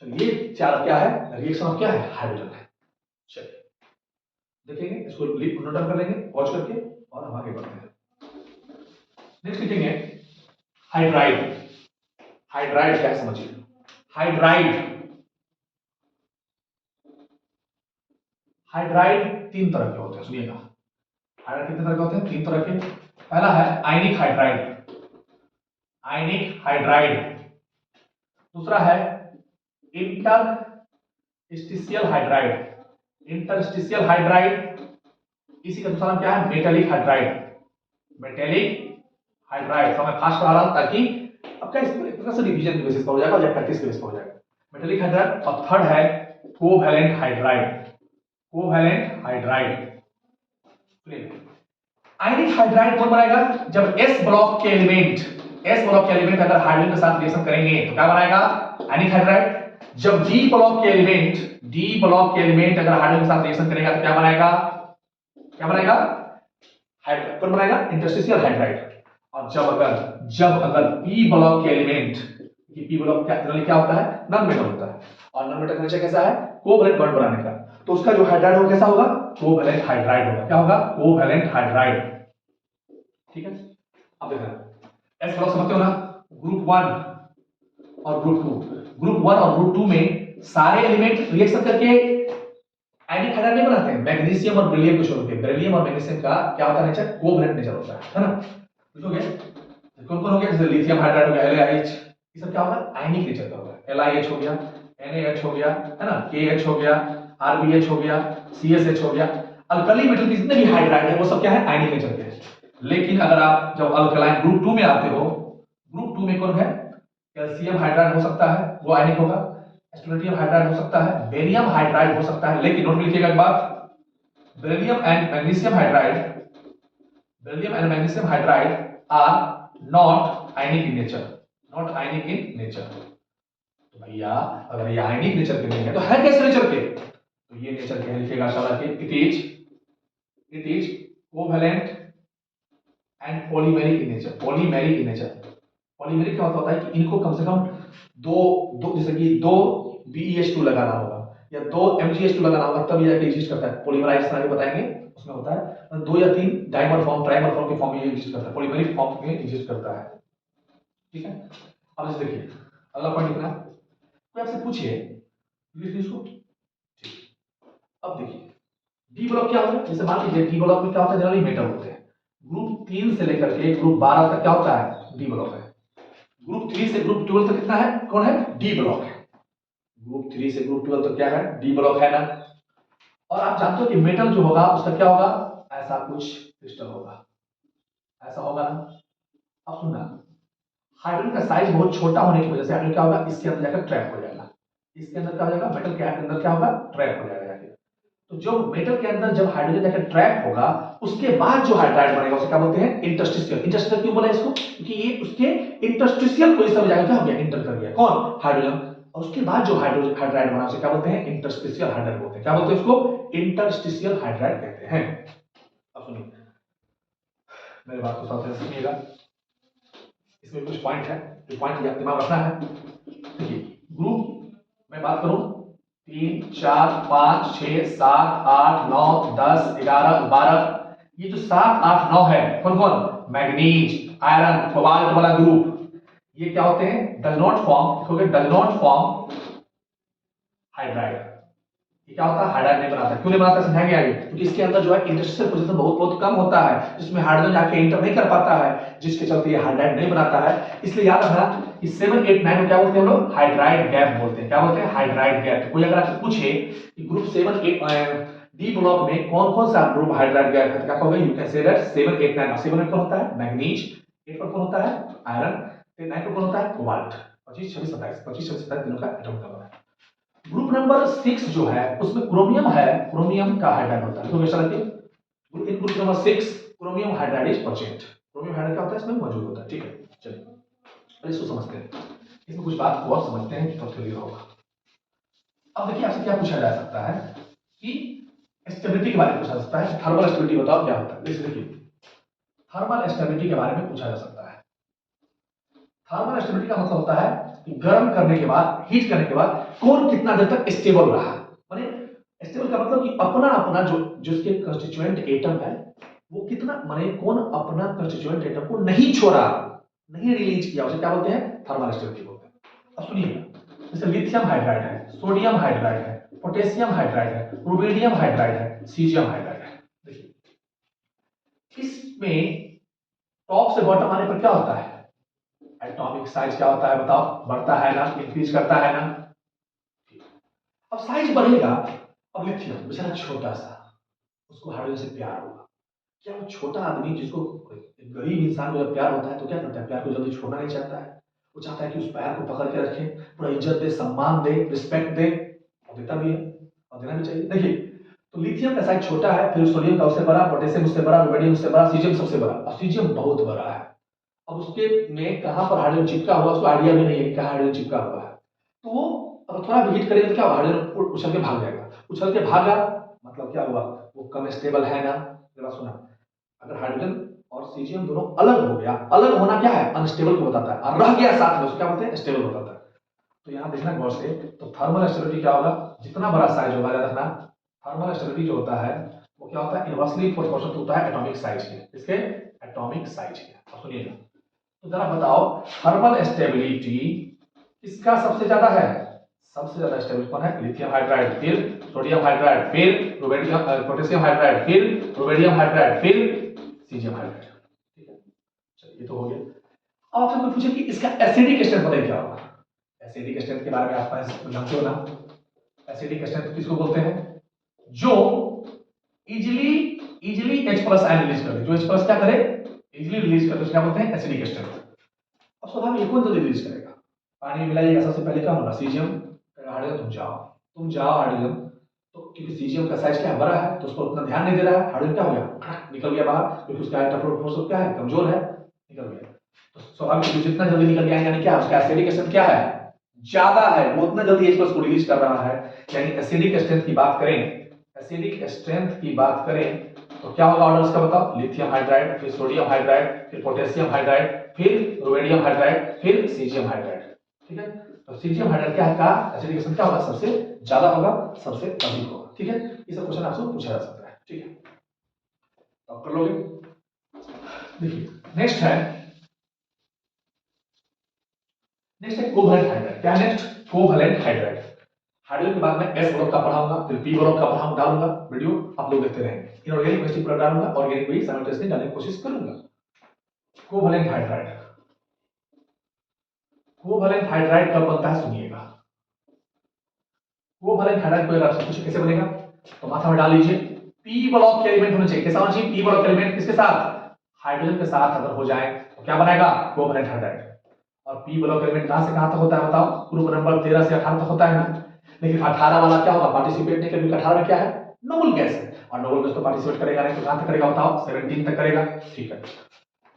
चलिए ये चार क्या है? रिएक्शन ऑफ क्या है? हाइड्रोजन है। चलिए देखेंगे इसको, नोट डाउन कर लेंगे वॉच करके और हम आगे बढ़ते हैं। नेक्स्ट लिखेंगे हाइड्राइड। हाइड्राइड क्या है समझिए। हाइड्राइड, हाइड्राइड तीन तरह के होते हैं, सुनिएगा। हाइड्राइड कितने तरह के होते हैं? तीन तरह के। पहला है आयनिक हाइड्राइड, आयनिक हाइड्राइड। दूसरा है इंटरस्टिशियल हाइड्राइड, इंटरस्टिशियल हाइड्राइड। इसी का दूसरा नाम क्या है? Metallic hydride, metallic hydride. तो मैं फास्ट पढ़ा रहा हूं ताकि आपका इस तरह से डिवीजन के बेसिस पर हो जाएगा या प्रैक्टिस के बेसिस पर हो जाएगा। Metallic hydride. और थर्ड है कोवैलेंट हाइड्राइड, कोवैलेंट हाइड्राइड। आयनिक हाइड्राइड कौन बनाएगा? जब S ब्लॉक के एलिमेंट, S ब्लॉक के एलिमेंट अगर हाइड्रोजन के साथ रिएक्शन करेंगे तो क्या बनाएगा? आयनिक हाइड्राइड। जब D ब्लॉक के एलिमेंट, D ब्लॉक के एलिमेंट अगर हाइड्रोजन के साथ रिएक्शन करेगा तो क्या बनाएगा? क्या बनाएगा? हाइड्राइड। कौन बनाएगा? Interstitial hydride. और जब अगर P ब्लॉक के एलिमेंट, कि P ब्लॉक क्या होता है? नॉन मेटल होता है। और नॉन मेटल का नेचर कैसा है? कोवैलेंट बॉन्ड बनाने का। तो उसका जो हाइड्राइड होगा कैसा होगा? कोवैलेंट हाइड्राइड होगा। क्या होगा? Covalent hydride. ठीक है। अब देखना एस ब्लॉक समझते हो ना, ग्रुप 1 और ग्रुप 2। ग्रुप 1 और ग्रुप 2 में सारे एलिमेंट रिएक्शन करके आयनिक हाइड्राइड नहीं बनाते हैं। मैग्नीशियम और बेरिलियम को छोड़ के, बेरिलियम और मैग्नीशियम का क्या होता है नेचर? कोवैलेंट नेचर होता है ना। लिखोगे कौन कौन हो गया? जैसे लिथियम हाइड्राइड हो गया, LiH, ये सब क्या होगा? आयनिक नेचर का होगा। LiH हो गया, NaH हो गया, है ना, KH हो गया, RBH हो गया, CSH हो गया। अल्कली मेटल के जितने भी हाइड्राइड है वो सब क्या है? आयनिक नेचर के हैं। लेकिन अगर आप जब अल्कलाइन ग्रुप 2 में आते हो, ग्रुप 2 में कौन है? कैल्शियम हाइड्राइड हो सकता है, वो आयनिक होगा। स्ट्रोंटियम हाइड्राइड हो सकता है, बेरियम हाइड्राइड हो सकता है। लेकिन नोट में लिखिएगा एक बात, beryllium and magnesium hydride, beryllium and magnesium hydride are not ionic in nature, not ionic in nature. तो भैया अगर ये आयनिक नेचर के नहीं है तो है कैसे नेचर के? तो ये नेचर के लिखिएगा शाला के it is covalent and polymeric in nature, polymeric in nature. Polymeric का मतलब होता है कि इनको कम से कम दो जैसे कि 2 BeH2 लगाना होगा या 2 MgH2 लगाना होगा तब ये एग्जिस्ट करता है। पॉलीमराइजेशन आगे बताएंगे उसमें होता है 2 या 3 डाइमर फॉर्म, ट्राइमर फॉर्म के फॉर्म में ये एग्जिस्ट करता है, पॉलीमेरिक फॉर्म में एग्जिस्ट करता है। ठीक है। अब जैसे देखिए अगला पॉइंट लिखना, कोई आपसे पूछे इसको, ठीक। अब देखिए डी ब्लॉक क्या होता है? जैसे मान लीजिए डी ब्लॉक में क्या होता है? जनरली मेटल होते हैं। ग्रुप 3 से लेकर के ग्रुप 12 तक क्या होता है? डी ब्लॉक है। ग्रुप 3 से ग्रुप 12 तक कितना है? कौन है? डी ब्लॉक है। ग्रुप 3 से ग्रुप 12 तक क्या है? डी ब्लॉक है ना। और आप जानते हो कि मेटल जो होगा उसका क्या होगा? ऐसा कुछ क्रिस्टल होगा, ऐसा होगा ना। अब सुनना, हाइड्रोजन का साइज बहुत छोटा होने की वजह से हाइड्रोजन क्या होगा? इसके अंदर जाकर ट्रैप हो जाएगा। इसके अंदर क्या हो जाएगा? मेटल के अंदर क्या होगा? ट्रैप हो जाएगा। तो जो मेटल के अंदर जब हाइड्रोजन जाकर ट्रैप होगा उसके बाद जो हाइड्राइड बनेगा उसे क्या बोलते हैं? इंटरस्टिशियल। इंटरस्टिशियल क्यों बोला इसको? क्योंकि ये उसके इंटरस्टिशियल पोजीशन में जाकर क्या हो गया? इंटर कर गया। कौन? हाइड्रोजन। और उसके बाद जो हाइड्रोजन हाइड्राइड बना उसे क्या बोलते हैं? इंटरस्टिशियल हाइड्राइड बोलते हैं। क्या बोलते हैं उसको? इंटरस्टिशियल हाइड्राइड कहते हैं। अब सुनिए मेरे बात को साथ में सुनिएगा, इसमें कुछ पॉइंट है जो पॉइंट दिमाग रखना है। देखिए ग्रुप मैं बात करूं 3 4 5 6 7 8 9 10 11 12, ये जो 7 8 9 है कौन कौन? मैग्नीज, आयरन, कोबाल्ट वाला ग्रुप, ये क्या होते हैं? डज नॉट फॉर्म, देखोगे डज नॉट फॉर्म हाइड्राइड। ये क्या होता है? हाइड्राइड नहीं बनाता। क्यों नहीं बनाता समझाएंगे आगे। क्योंकि इसके अंदर जो है इंटरस्टिशियल पोजीशन बहुत कम होता है, जिसमें हाइड्रोजन जाके इंटर नहीं कर पाता है, जिसके चलते ये हाइड्राइड नहीं बनाता है। इसलिए याद रखना कि 7 8 9 को क्या बोलते हैं हम लोग? हाइड्राइड गैप बोलते हैं। क्या बोलते हैं? Hydride gap. कोई अगर आपसे पूछे कि ग्रुप 7 8 डी ब्लॉक में कौन कौन सा ग्रुप हाइड्राइड गया है क्या कहोगे? यू कैन से दैट 7 8 9 7 पर कौन होता है? मैग्नीज। 8 पर कौन होता है? आयरन। फिर 9 पर कौन होता है? कोबाल्ट। 25 26 27 25 26 27 तीनों का एटॉमिक नंबर है। ग्रुप नंबर 6 जो है उसमें क्रोमियम है, क्रोमियम का हाइड्राइड होता है। तो कैसा लगता है? In group number 6 chromium hydride is present. Chromium hydride क्या होता है? इसमें मौजूद होता है। ठीक है, चलिए पहले इसको समझते हैं, इसमें कुछ बात और समझते हैं तो क्लियर होगा। अब देखिए आपसे क्या पूछा जा सकता है कि स्टेबिलिटी के बारे में पूछा जा सकता है। थर्मल स्टेबिलिटी बताओ क्या होता है? देखिए थर्मल स्टेबिलिटी के बारे में पूछा जा सकता है। थर्मल स्टेबिलिटी का मतलब होता है कि गर्म करने के बाद, हीट करने के बाद कौन कितना देर तक स्टेबल रहा। माने स्टेबल का मतलब कि अपना अपना जो जिसके कंस्टिट्यूएंट एटम है वो कितना, माने कौन अपना कंस्टिट्यूएंट एटम को नहीं छोड़ा, नहीं रिलीज किया, उसे क्या बोलते हैं? थर्मल स्टेबिलिटी बोलते हैं। अब सुनिए, जैसे लिथियम हाइड्राइड है, सोडियम हाइड्राइड है, पोटेशियम हाइड्राइड है, रुबिडियम हाइड्राइड है, सीजियम हाइड्राइड है। देखिए इसमें टॉप से बॉटम आने पर क्या होता है? एटॉमिक साइज क्या होता है बताओ? बढ़ता है ना, इंक्रीज करता है ना। अब साइज बढ़ेगा। अब लिथियम बेचारा छोटा सा, उसको हाइड्रोजन से प्यार होगा। क्या वो छोटा आदमी जिसको एक गरीब इंसान को जब प्यार होता है तो क्या करता है? प्यार को जल्दी छोड़ना नहीं चाहता है, वो चाहता है कि उस प्यार को पकड़ के रखे, पूरा इज्जत दे, सम्मान दे, रिस्पेक्ट दे, और देता भी है और देना भी चाहिए। देखिए तो लिथियम का साइज छोटा है, फिर सोडियम का उससे बड़ा, पोटेशियम उससे बड़ा, रुबिडियम उससे बड़ा, सीजियम सबसे बड़ा, और सीजियम बहुत बड़ा है। अब उसके में कहां पर हाइड्रोजन चिपका हुआ उसको आइडिया भी नहीं है कि कहां हाइड्रोजन चिपका हुआ है। तो वो अगर थोड़ा भी हीट करेगा तो क्या हाइड्रोजन उछल के भाग जाएगा। उछल के भागा मतलब क्या हुआ? वो कम स्टेबल है ना। जरा सुना, अगर हाइड्रोजन और सीजियम दोनों अलग हो गया, अलग होना क्या है? अनस्टेबल को बताता है, और रह गया साथ में उसको क्या बोलते हैं? स्टेबल बताता है। तो यहां देखना गौर से, तो थर्मल स्टेबिलिटी क्या होगा? जितना बड़ा साइज होगा, याद रखना थर्मल स्टेबिलिटी जो होता है वो क्या होता है? इनवर्सली प्रोपोर्शनल होता है एटॉमिक साइज के। इसके एटॉमिक साइज के। अब सुनिएगा, तो जरा बताओ थर्मल स्टेबिलिटी किसका सबसे ज्यादा है? सबसे ज्यादा स्टेबल कौन है? लिथियम हाइड्राइड, फिर सोडियम हाइड्राइड, फिर रुबिडियम, पोटेशियम हाइड्राइड, फिर रुबिडियम हाइड्राइड, फिर सीजियम हाइड्राइड। ठीक है, चलिए ये तो हो गया। अब आपसे कोई पूछे कि इसका एसिडिक स्ट्रेंथ बताइए क्या होगा? एसिडिक स्ट्रेंथ के बारे में आप जानते हो ना? एसिडिक स्ट्रेंथ किसको बोलते हैं? जो easily easily H plus ion release करे, जो H प्लस क्या करे? इजिली रिलीज करे, उसको क्या बोलते हैं? Acidic strength. अब स्वाभाविक ये कौन जल्दी रिलीज करेगा? पानी में मिलाइएगा, सबसे पहले क्या होगा? सीजियम। हाइड्रोजन तुम जाओ हाइड्रोजन। तो क्योंकि सीजियम का साइज क्या है? बड़ा है, तो उस पर उतना ध्यान नहीं दे रहा है, हाइड्रोजन क्या हो गया? निकल गया बाहर, क्योंकि उसका इलेक्ट्रॉन फोर्स क्या है? कमजोर है, निकल गया। तो स्वाभाविक जितना जल्दी निकल गया यानी क्या? उसका एसिडिक स्ट्रेंथ क्या है? ज्यादा है, वो उतना जल्दी H प्लस को रिलीज कर रहा है। यानी एसिडिक स्ट्रेंथ की बात करें, एसिडिक स्ट्रेंथ की बात करें तो क्या होगा ऑर्डर इसका बताओ? लिथियम हाइड्राइड, फिर सोडियम हाइड्राइड, फिर पोटेशियम हाइड्राइड, फिर रुबिडियम हाइड्राइड, फिर सीजियम हाइड्राइड। ठीक है, तो सीजियम हाइड्राइड क्या है का एसिडिक स्ट्रेंथ क्या होगा? सबसे ज्यादा होगा, सबसे अधिक होगा। ठीक है, ये सब क्वेश्चन आपसे पूछा जा सकता है। ठीक है, तो आप कर लोगे। देखिए नेक्स्ट है कोवैलेंट हाइड्राइड। क्या है नेक्स्ट? Covalent hydride. हाइड्रोजन के बाद में एस ब्लॉक का पढ़ाऊंगा, फिर पी ब्लॉक का पढ़ाऊंगा, डालूंगा वीडियो, आप लोग देखते रहेंगे। इनऑर्गेनिक केमिस्ट्री पूरा डालूंगा, ऑर्गेनिक भी साइमल्टेनियसली डालने की कोशिश करूंगा। कोवैलेंट हाइड्राइड, कोवैलेंट हाइड्राइड कब बनता है सुनिएगा। कोवैलेंट हाइड्राइड को अगर आपसे पूछे कैसे बनेगा तो माथा में डाल लीजिए, पी ब्लॉक के एलिमेंट होने चाहिए। कैसा होना चाहिए? पी ब्लॉक एलिमेंट किसके साथ? हाइड्रोजन के साथ अगर हो जाए तो क्या बनेगा? Covalent hydride. और पी ब्लॉक एलिमेंट कहां से कहां तक होता है बताओ? ग्रुप नंबर 13 से 18 तक होता है ना। लेकिन 18 वाला क्या होगा? पार्टिसिपेट नहीं करेगा, 18 में क्या है? नोबल गैस है, और नोबल गैस तो पार्टिसिपेट करेगा नहीं, तो कहां तक करेगा बताओ? 17 तक करेगा। ठीक है,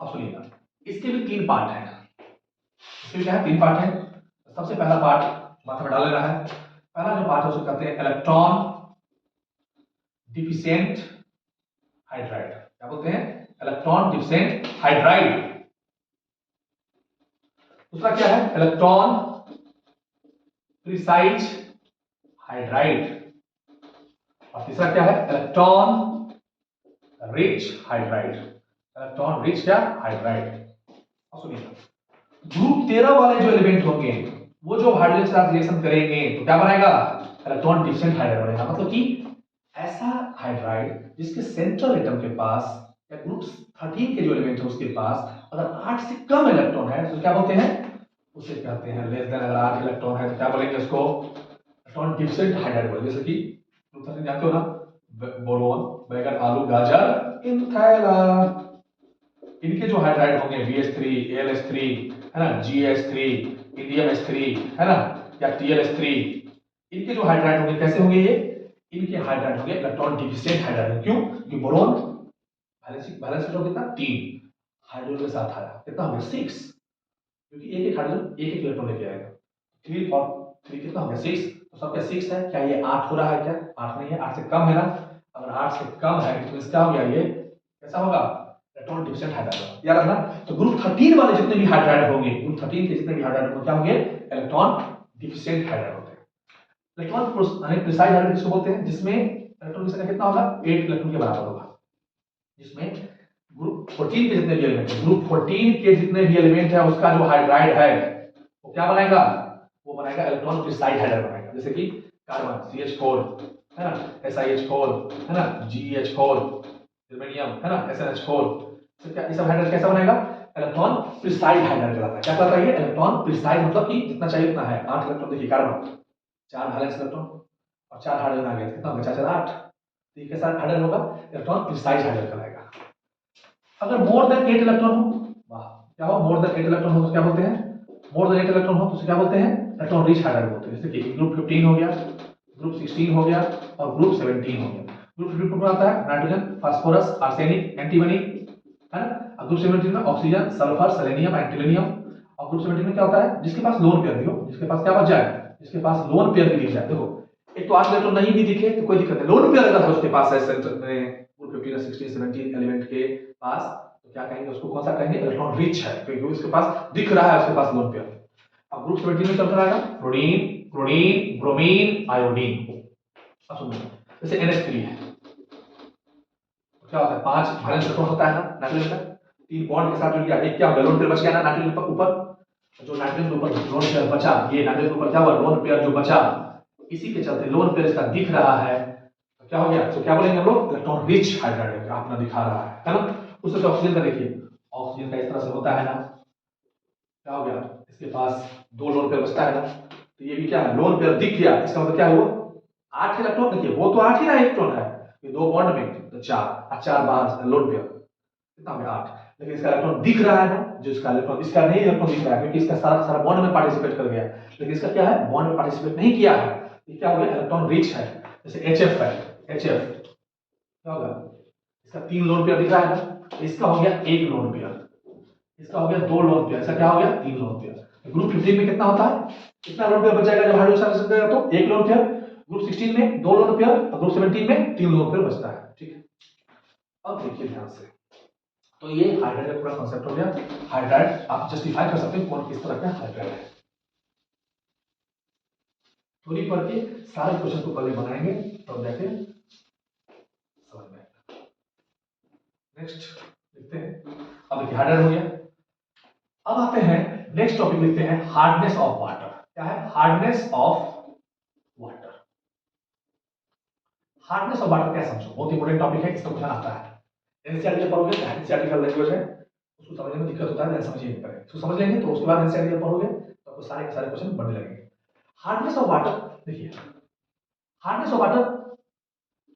अब सुनिएगा, इसके भी 3 पार्ट हैं। इसके भी क्या है? 3 पार्ट है। सबसे पहला पार्ट माथा में डाल लेना है। पहला जो पार्ट है उसे कहते हैं इलेक्ट्रॉन डिफिशिएंट हाइड्राइड। क्या बोलते हैं? Electron deficient hydride. दूसरा क्या है? Electron precise hydride. और तीसरा क्या है? Electron rich hydride. Electron rich क्या? हाइड्राइड। अब सुनिए, ग्रुप 13 वाले जो एलिमेंट होंगे वो जो हाइड्रोजन के साथ रिएक्शन करेंगे तो क्या बनेगा? इलेक्ट्रॉन डिफिशिएंट हाइड्राइड बनेगा। मतलब कि ऐसा हाइड्राइड जिसके सेंट्रल एटम के पास या ग्रुप 13 के जो एलिमेंट है उसके पास अगर 8 से कम इलेक्ट्रॉन है तो क्या बोलते हैं? उसे कहते हैं लेस देन। अगर 8 इलेक्ट्रॉन है तो क्या बोलेंगे उसको? इलेक्ट्रॉन डिफिशिएंट हाइड्राइड बोलेंगे। जैसे कि ग्रुप 13 जानते हो ना, बोरोन, बैगन, आलू, गाजर इन थैला। इनके जो हाइड्राइड होंगे BH3, AlH3, है ना, GH3, इंडियम H3, है ना, या TlH3, इनके जो हाइड्राइड होंगे कैसे होंगे ये? इनके हाइड्राइड होंगे इलेक्ट्रॉन डिफिशिएंट हाइड्राइड। क्यों? क्योंकि बोरोन बैलेंस इलेक्ट्रॉन कितना 3 हाइड्रोजन के साथ आया, कितना हो गया 6, क्योंकि एक एक हाइड्रोजन एक एक इलेक्ट्रॉन लेके आएगा। 3 और 3 कितना हो गया 6, तो सबका 6 है। क्या ये 8 हो रहा है? क्या 8 नहीं है, 8 से कम है ना। अगर 8 से कम है तो इसका हो गया ये कैसा होगा? Electron deficient hydride. याद रखना। तो ग्रुप 13 वाले जितने भी हाइड्राइड होंगे, ग्रुप 13 के जितने भी हाइड्राइड होंगे क्या होंगे? इलेक्ट्रॉन डिफिशिएंट हाइड्राइड होते हैं। इलेक्ट्रॉन प्रिसाइड हाइड्राइड किसको बोलते हैं? जिसमें इलेक्ट्रॉन की संख्या कितना होगा? 8 इलेक्ट्रॉन के बराबर होगा। जिसमें ग्रुप 14 के जितने भी एलिमेंट है, ग्रुप 14 के जितने भी एलिमेंट है उसका जो हाइड्राइड है वो क्या बनाएगा? वो बनाएगा इलेक्ट्रॉन प्रिसाइड हाइड्राइड बनाएगा। जैसे कि कार्बन CH4, है ना, SiH4, है ना, GeH4, जर्मेनियम, है ना, SnH4। तो क्या ये सब हाइड्राइड कैसा बनाएगा? इलेक्ट्रॉन प्रिसाइड हाइड्राइड कहलाता है। क्या कहलाता है ये? इलेक्ट्रॉन प्रिसाइड मतलब कि जितना चाहिए उतना है। 8 इलेक्ट्रॉन, देखिए कार्बन 4 वैलेंस इलेक्ट्रॉन और 4 हाइड्रोजन आ गया, कितना हो गया? 4 4 8। तो ये कैसा हाइड्राइड होगा? इलेक्ट्रॉन प्रिसाइड हाइड्राइड कहलाएगा। अगर मोर देन 8 इलेक्ट्रॉन हो, वाह, क्या हो? मोर देन 8 इलेक्ट्रॉन हो तो क्या बोलते हैं? मोर देन 8 इलेक्ट्रॉन हो तो उसे क्या बोलते हैं? इलेक्ट्रॉन रिच हाइड्राइड बोलते हैं। जैसे कि ग्रुप 15 हो गया, ग्रुप 16 हो गया और ग्रुप 17 हो गया। ग्रुप 15 में आता है नाइट्रोजन, फास्फोरस, आर्सेनिक, एंटीमनी, है ना। और ग्रुप 17 में oxygen, sulphur, selenium and tellurium. और ग्रुप 17 में क्या होता है? जिसके पास लोन पेयर भी हो, जिसके पास क्या बच जाए? जिसके पास लोन पेयर भी दिख जाए। देखो, एक तो 8 इलेक्ट्रॉन नहीं भी दिखे तो कोई दिक्कत नहीं, लोन पेयर अगर उसके पास है सेंटर में ग्रुप 15 16 17 एलिमेंट के पास, तो क्या कहेंगे उसको? कौन सा कहेंगे? इलेक्ट्रॉन रिच है, क्योंकि उसके पास दिख रहा है उसके पास लोन पेयर। अब ग्रुप 17 में चलता रहेगा फ्लोरीन, क्लोरीन, ब्रोमीन, आयोडीन। अब सुनो, जैसे NH3 है तो क्या होता है? 5 वैलेंस इलेक्ट्रॉन होता है ना नाइट्रोजन का, 3 बॉन्ड के साथ जुड़ गया, एक क्या हो गया? लोन पेयर बच गया ना नाइट्रोजन के ऊपर। जो नाइट्रोजन के ऊपर लोन पेयर बचा, ये नाइट्रोजन के ऊपर क्या हुआ? लोन पेयर जो बचा, इसी के चलते लोन पेयर इसका दिख रहा है, तो क्या हो गया? तो क्या बोलेंगे हम लोग? इलेक्ट्रॉन रिच हाइड्राइड अपना दिखा रहा है ना। उससे तो ऑक्सीजन का देखिए, ऑक्सीजन का इस तरह से होता है ना, क्या हो गया? इसके पास 2 लोन पेयर बचता है ना, तो ये भी क्या है? लोन पेयर दिख गया। इसका मतलब क्या हुआ? 8 इलेक्ट्रॉन, देखिए वो तो 8 ही ना इलेक्ट्रॉन है, ये 2 बॉन्ड में तो 4 और 4 बाहर लोन पेयर, कितना हो गया? 8। लेकिन इसका इलेक्ट्रॉन दिख रहा है ना, जो इसका इलेक्ट्रॉन, इसका नहीं इलेक्ट्रॉन दिख रहा है क्योंकि इसका सारा सारा बॉन्ड में पार्टिसिपेट कर गया, लेकिन इसका क्या है? बॉन्ड में पार्टिसिपेट नहीं किया है। ये क्या हो गया? इलेक्ट्रॉन रिच है। जैसे HF है, HF क्या होगा? इसका 3 लोन पेयर दिख रहा है ना, इसका हो गया 1 लोन पेयर, इसका हो गया 2 लोन पेयर, इसका क्या हो गया? 3 लोन पेयर। ग्रुप 15 में कितना होता है? कितना लोन पेयर बचेगा जब हाइड्रोजन से करेगा? तो 1 लोन पेयर। ग्रुप 16 में 2 लोन पेयर और ग्रुप 17 में 3 लोन पेयर बचता है। ठीक है, अब देखिए ध्यान से, तो ये हाइड्राइड का पूरा कांसेप्ट हो गया। हाइड्राइड आप जस्टिफाई कर सकते हैं कौन किस तरह का हाइड्राइड है। थोड़ी पढ़ के सारे क्वेश्चन को पहले बनाएंगे तब जाके समझ में आएगा। नेक्स्ट देखते हैं। अब देखिए हाइड्राइड हो गया। अब आते हैं नेक्स्ट टॉपिक, लिखते हैं हार्डनेस ऑफ वाटर। क्या है? Hardness of water. Hardness of water क्या समझो? बहुत इंपॉर्टेंट टॉपिक है, इसका क्वेश्चन आता है। एनसीईआरटी पढ़ोगे तो एनसीईआरटी का लैंग्वेज है, उसको समझने में दिक्कत होता है, समझ ही नहीं पाए। उसको समझ लेंगे तो उसके बाद एनसीईआरटी पढ़ोगे तो आपको सारे के सारे क्वेश्चन बनने लगेंगे। हार्डनेस ऑफ वाटर देखिए, हार्डनेस ऑफ वाटर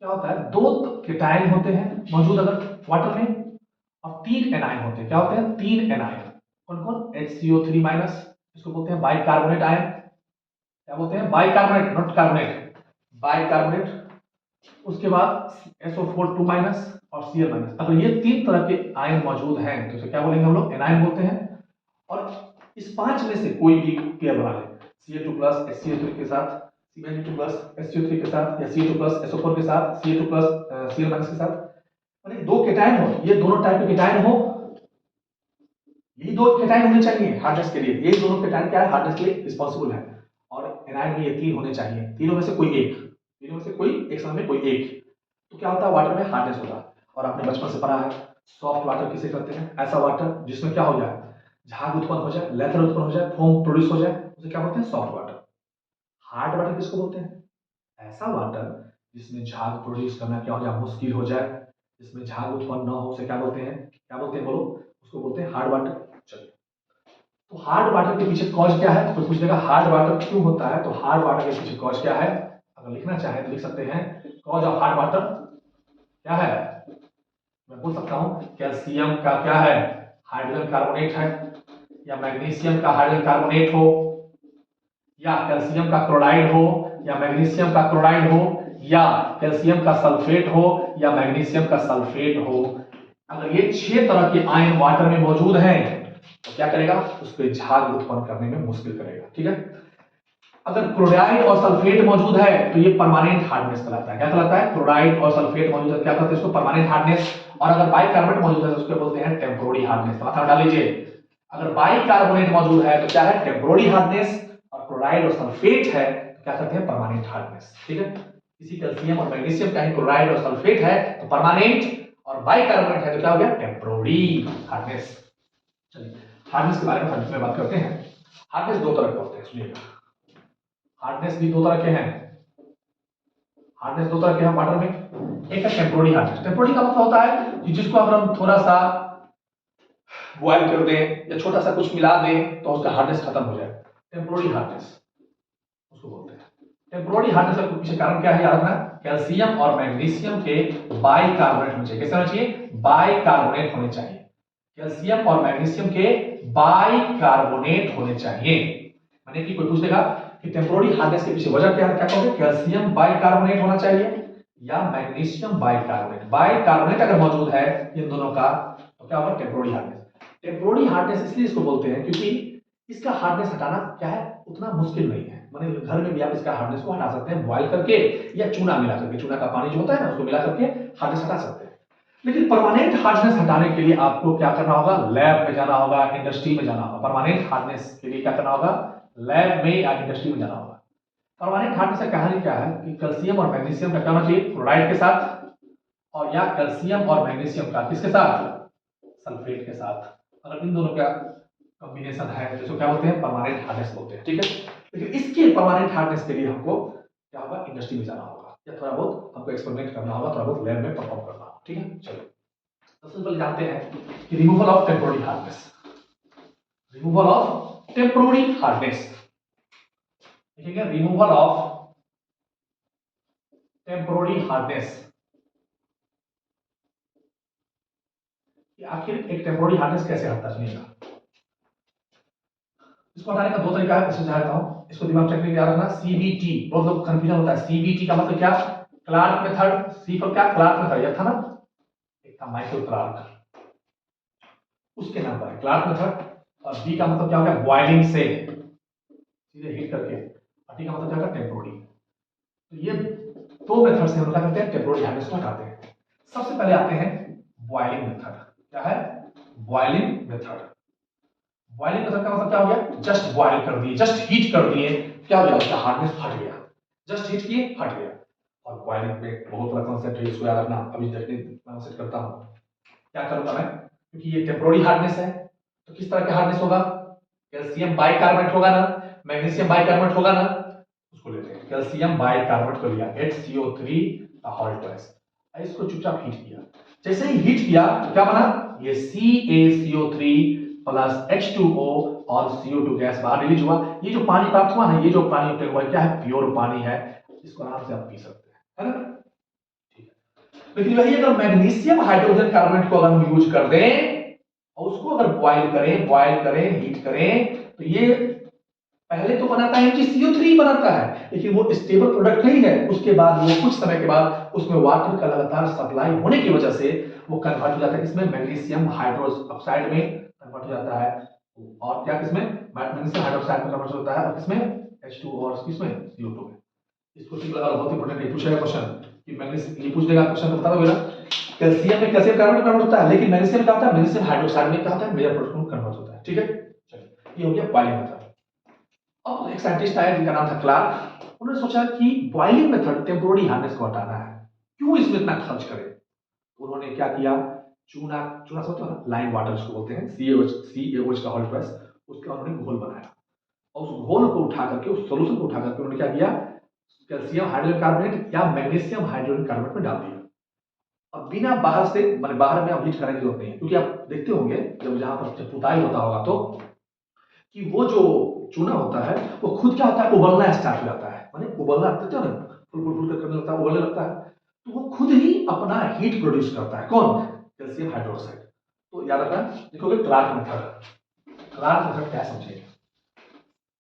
क्या होता है? 2 केटायन होते हैं मौजूद अगर वाटर में, और 3 एनायन होते हैं। क्या होते हैं? 3 एनायन। कौन कौन? HCO3 माइनस, इसको बोलते हैं बाइकार्बोनेट आयन। क्या बोलते हैं? Bicarbonate, not carbonate, bicarbonate. उसके बाद SO4 2 माइनस और Cl माइनस। अगर ये 3 तरह के आयन मौजूद हैं तो इसे क्या बोलेंगे हम लोग? एनायन बोलते हैं। और इस 5 में से कोई भी पेयर बना ले, Ca2 प्लस HCl3 के साथ, Cl2 प्लस SCO3 के साथ, या Ca2 प्लस SO4 के साथ, Ca2 प्लस Cl माइनस के साथ, मतलब 2 केटायन हो, ये दोनों टाइप के केटायन हो, यही 2 केटायन होने चाहिए हार्डनेस के लिए। यही दोनों केटायन क्या है? हार्डनेस के लिए रिस्पांसिबल है। और एनायन में ये 3 होने चाहिए, तीनों में से कोई एक, तीनों में से कोई एक समय में कोई एक, तो क्या होता है? वाटर में हार्डनेस होता है। और आपने बचपन से पढ़ा है सॉफ्ट वाटर किसे कहते हैं? ऐसा वाटर जिसमें क्या हो जाए? झाग उत्पन्न हो जाए, लेथर उत्पन्न हो जाए, फोम प्रोड्यूस हो जाए, उसे क्या बोलते हैं? Soft water. हार्ड वाटर किसको बोलते हैं? ऐसा वाटर जिसमें झाग प्रोड्यूस करना क्या हो जाए? मुश्किल हो जाए, जिसमें झाग उत्पन्न न हो, उसे क्या बोलते हैं? क्या बोलते हैं बोलो? उसको बोलते हैं हार्ड वाटर। चलिए, तो हार्ड वाटर के पीछे कॉज क्या है? कोई पूछेगा हार्ड वाटर क्यों होता है, तो हार्ड वाटर के पीछे कॉज क्या है? अगर लिखना चाहे तो लिख सकते हैं कॉज ऑफ हार्ड वाटर क्या है, मैं बोल सकता हूं कैल्शियम का क्या है, हाइड्रोजन कार्बोनेट है, या मैग्नीशियम का हाइड्रोजन कार्बोनेट हो, या कैल्शियम का क्लोराइड हो, या मैग्नीशियम का क्लोराइड हो, या कैल्शियम का सल्फेट हो, या मैग्नीशियम का सल्फेट हो। अगर ये 6 तरह के आयन वाटर में मौजूद हैं तो क्या करेगा, उसको झाग उत्पन्न करने में मुश्किल करेगा। ठीक है, अगर क्लोराइड और सल्फेट मौजूद है तो ये परमानेंट हार्डनेस कहलाता है। क्या कहलाता है, क्लोराइड और सल्फेट मौजूद है, क्या कहते हैं इसको, परमानेंट हार्डनेस। और अगर बाइकार्बोनेट मौजूद है तो उसको बोलते हैं टेम्पोररी हार्डनेस। माथा डाल लीजिए, अगर बाइकार्बोनेट मौजूद है तो क्या है, टेम्पोररी हार्डनेस, और क्लोराइड और सल्फेट है तो क्या कहते हैं, परमानेंट हार्डनेस। ठीक है, इसी कैल्शियम और मैग्नीशियम का ही क्लोराइड और सल्फेट है तो परमानेंट, और बाइकार्बोनेट है तो क्या हो गया, टेम्पोररी हार्डनेस। चलिए हार्डनेस के बारे में अंत में बात करते हैं। हार्डनेस दो तरह के होते हैं, सुनिएगा, हार्डनेस भी दो तरह के हैं। हार्डनेस दो तरह के हैं वाटर में, एक है टेम्पोररी हार्डनेस। टेम्पोररी का मतलब होता है कि जिसको अगर हम थोड़ा सा बॉयल कर दें या छोटा सा कुछ मिला दें तो उसका हार्डनेस खत्म हो जाए, टेम्पोररी हार्डनेस उसको बोलते हैं। टेम्पोररी हार्डनेस का पीछे कारण क्या है, याद रखना, कैल्शियम और मैग्नीशियम के बाइकार्बोनेट होने चाहिए। कैसे होना चाहिए, बाइकार्बोनेट होने चाहिए। कैल्शियम और मैग्नीशियम के बाइकार्बोनेट होने चाहिए। माने कि कोई पूछ देगा कि टेम्पोररी हार्डनेस के पीछे वजह क्या है, क्या कहोगे, कैल्शियम बाइकार्बोनेट होना चाहिए या मैग्नीशियम बाइकार्बोनेट। बाइकार्बोनेट अगर मौजूद है इन दोनों का तो क्या होगा, टेम्पोररी हार्डनेस। टेम्पोररी हार्डनेस इसलिए इसको बोलते हैं क्योंकि इसका हार्डनेस हटाना क्या है, उतना मुश्किल नहीं है। माने घर में भी आप इसका हार्डनेस को हटा सकते हैं बॉयल करके या चूना मिला करके, चूना का पानी जो होता है ना उसको मिला करके हार्डनेस हटा सकते हैं। लेकिन परमानेंट हार्डनेस हटाने के लिए आपको क्या करना होगा, लैब में जाना होगा, इंडस्ट्री में जाना होगा। परमानेंट हार्डनेस के लिए क्या करना होगा, लैब में या इंडस्ट्री में जाना होगा। परमानेंट हार्डनेस का कहानी क्या है कि कैल्शियम और मैग्नीशियम का क्या होना चाहिए, क्लोराइड के साथ, और या कैल्शियम और मैग्नीशियम का किसके साथ, सल्फेट के साथ। अगर इन दोनों का कॉम्बिनेशन है तो इसको क्या बोलते हैं, परमानेंट हार्डनेस बोलते हैं। ठीक है, लेकिन इसके परमानेंट हार्डनेस के लिए हमको क्या होगा, इंडस्ट्री में जाना होगा या थोड़ा बहुत हमको एक्सपेरिमेंट करना होगा, थोड़ा बहुत लैब में परफॉर्म करना होगा। ठीक है, चलिए सबसे पहले जानते हैं कि removal of temporary hardness. Removal of temporary hardness, लिखेंगे रिमूवल ऑफ टेम्पोररी हार्डनेस। आखिर एक टेम्पोररी हार्डनेस कैसे हटता है, सुनिएगा। इसको हटाने का दो तरीका है, मैं समझाता हूं, इसको दिमाग टेक्निक याद रखना। सीबीटी, बहुत लोग कंफ्यूजन होता है, सीबीटी का मतलब क्या, क्लार्क मेथड। सी फॉर क्या, क्लार्क मेथड, यह था ना, एक था माइकल क्लार्क, उसके नाम पर है क्लार्क मेथड। और बी का मतलब क्या हो गया, बॉइलिंग से सीधे हीट करके, और टी का मतलब क्या होगा, टेम्पोररी। तो ये दो मेथड से हम क्या करते हैं, टेम्पोररी हार्डनेस को हटाते हैं। सबसे पहले आते हैं बॉइलिंग मेथड। क्या है, बॉइलिंग मेथड। बॉइलिंग मेथड का मतलब क्या हो गया, जस्ट बॉइल कर दिए, जस्ट हीट कर दिए, क्या हो गया, उसका हार्डनेस हट गया। जस्ट हीट किए, हट गया। और बॉइलिंग में बहुत बड़ा कॉन्सेप्ट है, इसको याद रखना। अभी टेक्निक मैं सेट करता हूं, क्या करूंगा मैं, क्योंकि ये टेम्पोररी हार्डनेस है तो किस तरह का हार्डनेस होगा, कैल्शियम बाइकार्बोनेट होगा ना, मैग्नीशियम बाइकार्बोनेट होगा ना, उसको लेते हैं। कैल्शियम बाइकार्बोनेट को लिया, HCO3 का हॉल्ट ट्वाइस, इसको चुपचाप हीट किया। जैसे ही हीट किया तो क्या बना, ये CaCO3 प्लस H2O और CO2 गैस बाहर रिलीज हुआ। ये जो पानी प्राप्त हुआ ना, ये जो पानी उपयोग हुआ क्या है, प्योर पानी है, इसको आराम से आप पी सकते हैं, है ना। ठीक है, लेकिन वही अगर मैग्नीशियम हाइड्रोजन कार्बोनेट को अगर हम यूज कर दें और उसको अगर बॉयल करें, हीट करें, तो ये पहले तो बनाता है MgCO3 बनाता है, लेकिन वो स्टेबल प्रोडक्ट नहीं है। उसके बाद वो कुछ समय के बाद उसमें वाटर का लगातार सप्लाई होने की वजह से वो कन्वर्ट हो जाता है, इसमें मैग्नीशियम हाइड्रोक्साइड में कन्वर्ट हो जाता है। और क्या किसमें, मैग्नीशियम हाइड्रोक्साइड में कन्वर्ट होता है, और किसमें, H2O और किसमें, CO2 में। इसको ठीक लगा, बहुत इंपॉर्टेंट है, पूछेगा क्वेश्चन कि मैग्नीशियम, ये पूछ देगा क्वेश्चन, बता दोगे ना। कैल्शियम में कैल्शियम कार्बोनेट कन्वर्ट होता है, लेकिन मैग्नीशियम क्या होता है, मैग्नीशियम हाइड्रोक्साइड में क्या होता है, मेजर प्रोडक्ट में कन्वर्ट होता है। ठीक है, चलिए ये हो गया बॉइलिंग मेथड। अब एक साइंटिस्ट आया जिनका नाम था क्लार्क, उन्होंने सोचा कि बॉइलिंग मेथड टेम्पोररी हार्डनेस को हटाना है, क्यों इसमें इतना खर्च करें। उन्होंने क्या किया, चूना, चूना समझते हो ना, लाइम वाटर जिसको बोलते हैं, CaOH का हॉल्ट ट्वाइस, उसका उन्होंने घोल बनाया। और उस घोल को उठा करके, उस सॉल्यूशन को उठा करके उन्होंने क्या किया, कैल्शियम हाइड्रोजन कार्बोनेट या मैग्नीशियम हाइड्रोजन कार्बोनेट में डाल दिया। अब बिना बाहर से, माने बाहर में आप हीट करने की जरूरत नहीं है, क्योंकि आप देखते होंगे जब जहां पर जब पुताई होता होगा तो कि वो जो चूना होता है वो खुद क्या होता है, उबलना स्टार्ट हो जाता है। माने उबलना, देखते हो ना, फुल फुल फुल करने लगता है, उबलने लगता है। तो वो खुद ही अपना हीट प्रोड्यूस करता है। कौन? Calcium hydroxide. तो याद रखना, लिखोगे क्लार्क मेथड। क्लार्क मेथड क्या है समझिए।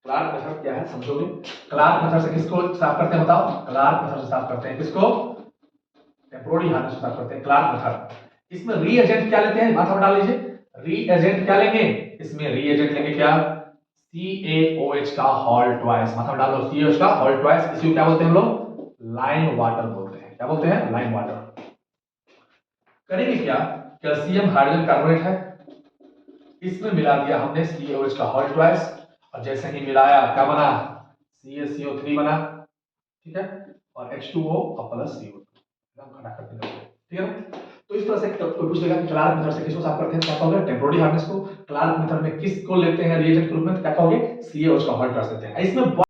क्लार्क मेथड क्या है समझोगे। क्लार्क मेथड से किसको साफ करते हैं बताओ। क्लार्क मेथड से साफ करते हैं किसको? टेम्पोररी हार्डनेस से साफ करते हैं क्लार्क मेथड। इसमें रीएजेंट क्या लेते हैं माथा में डाल लीजिए। रीएजेंट क्या लेंगे? इसमें रीएजेंट लेंगे क्या? CaOH का होल ट्वाइस। माथा में डालो CaOH का होल ट्वाइस। इसी को क्या बोलते हैं हम लोग? लाइम वाटर बोलते हैं। क्या बोलते हैं? Lime water. करेंगे क्या? कैल्शियम हाइड्रोजन कार्बोनेट है, इसमें मिला दिया हमने CaOH का होल ट्वाइस, और जैसे ही मिलाया क्या बना? CaCO3 बना। ठीक है, और H2O और प्लस CO2 एकदम खटाखट निकल गया। ठीक है ना? तो इस तरह से कोई पूछ लेगा कि क्लार्क मेथड से किसको साफ करते हैं, क्या कहोगे? टेम्पोररी हार्डनेस को। क्लार्क मेथड में किसको लेते हैं रिएजेंट के रूप में, क्या कहोगे? CaOH का होल ट्वाइस लेते हैं। इसमें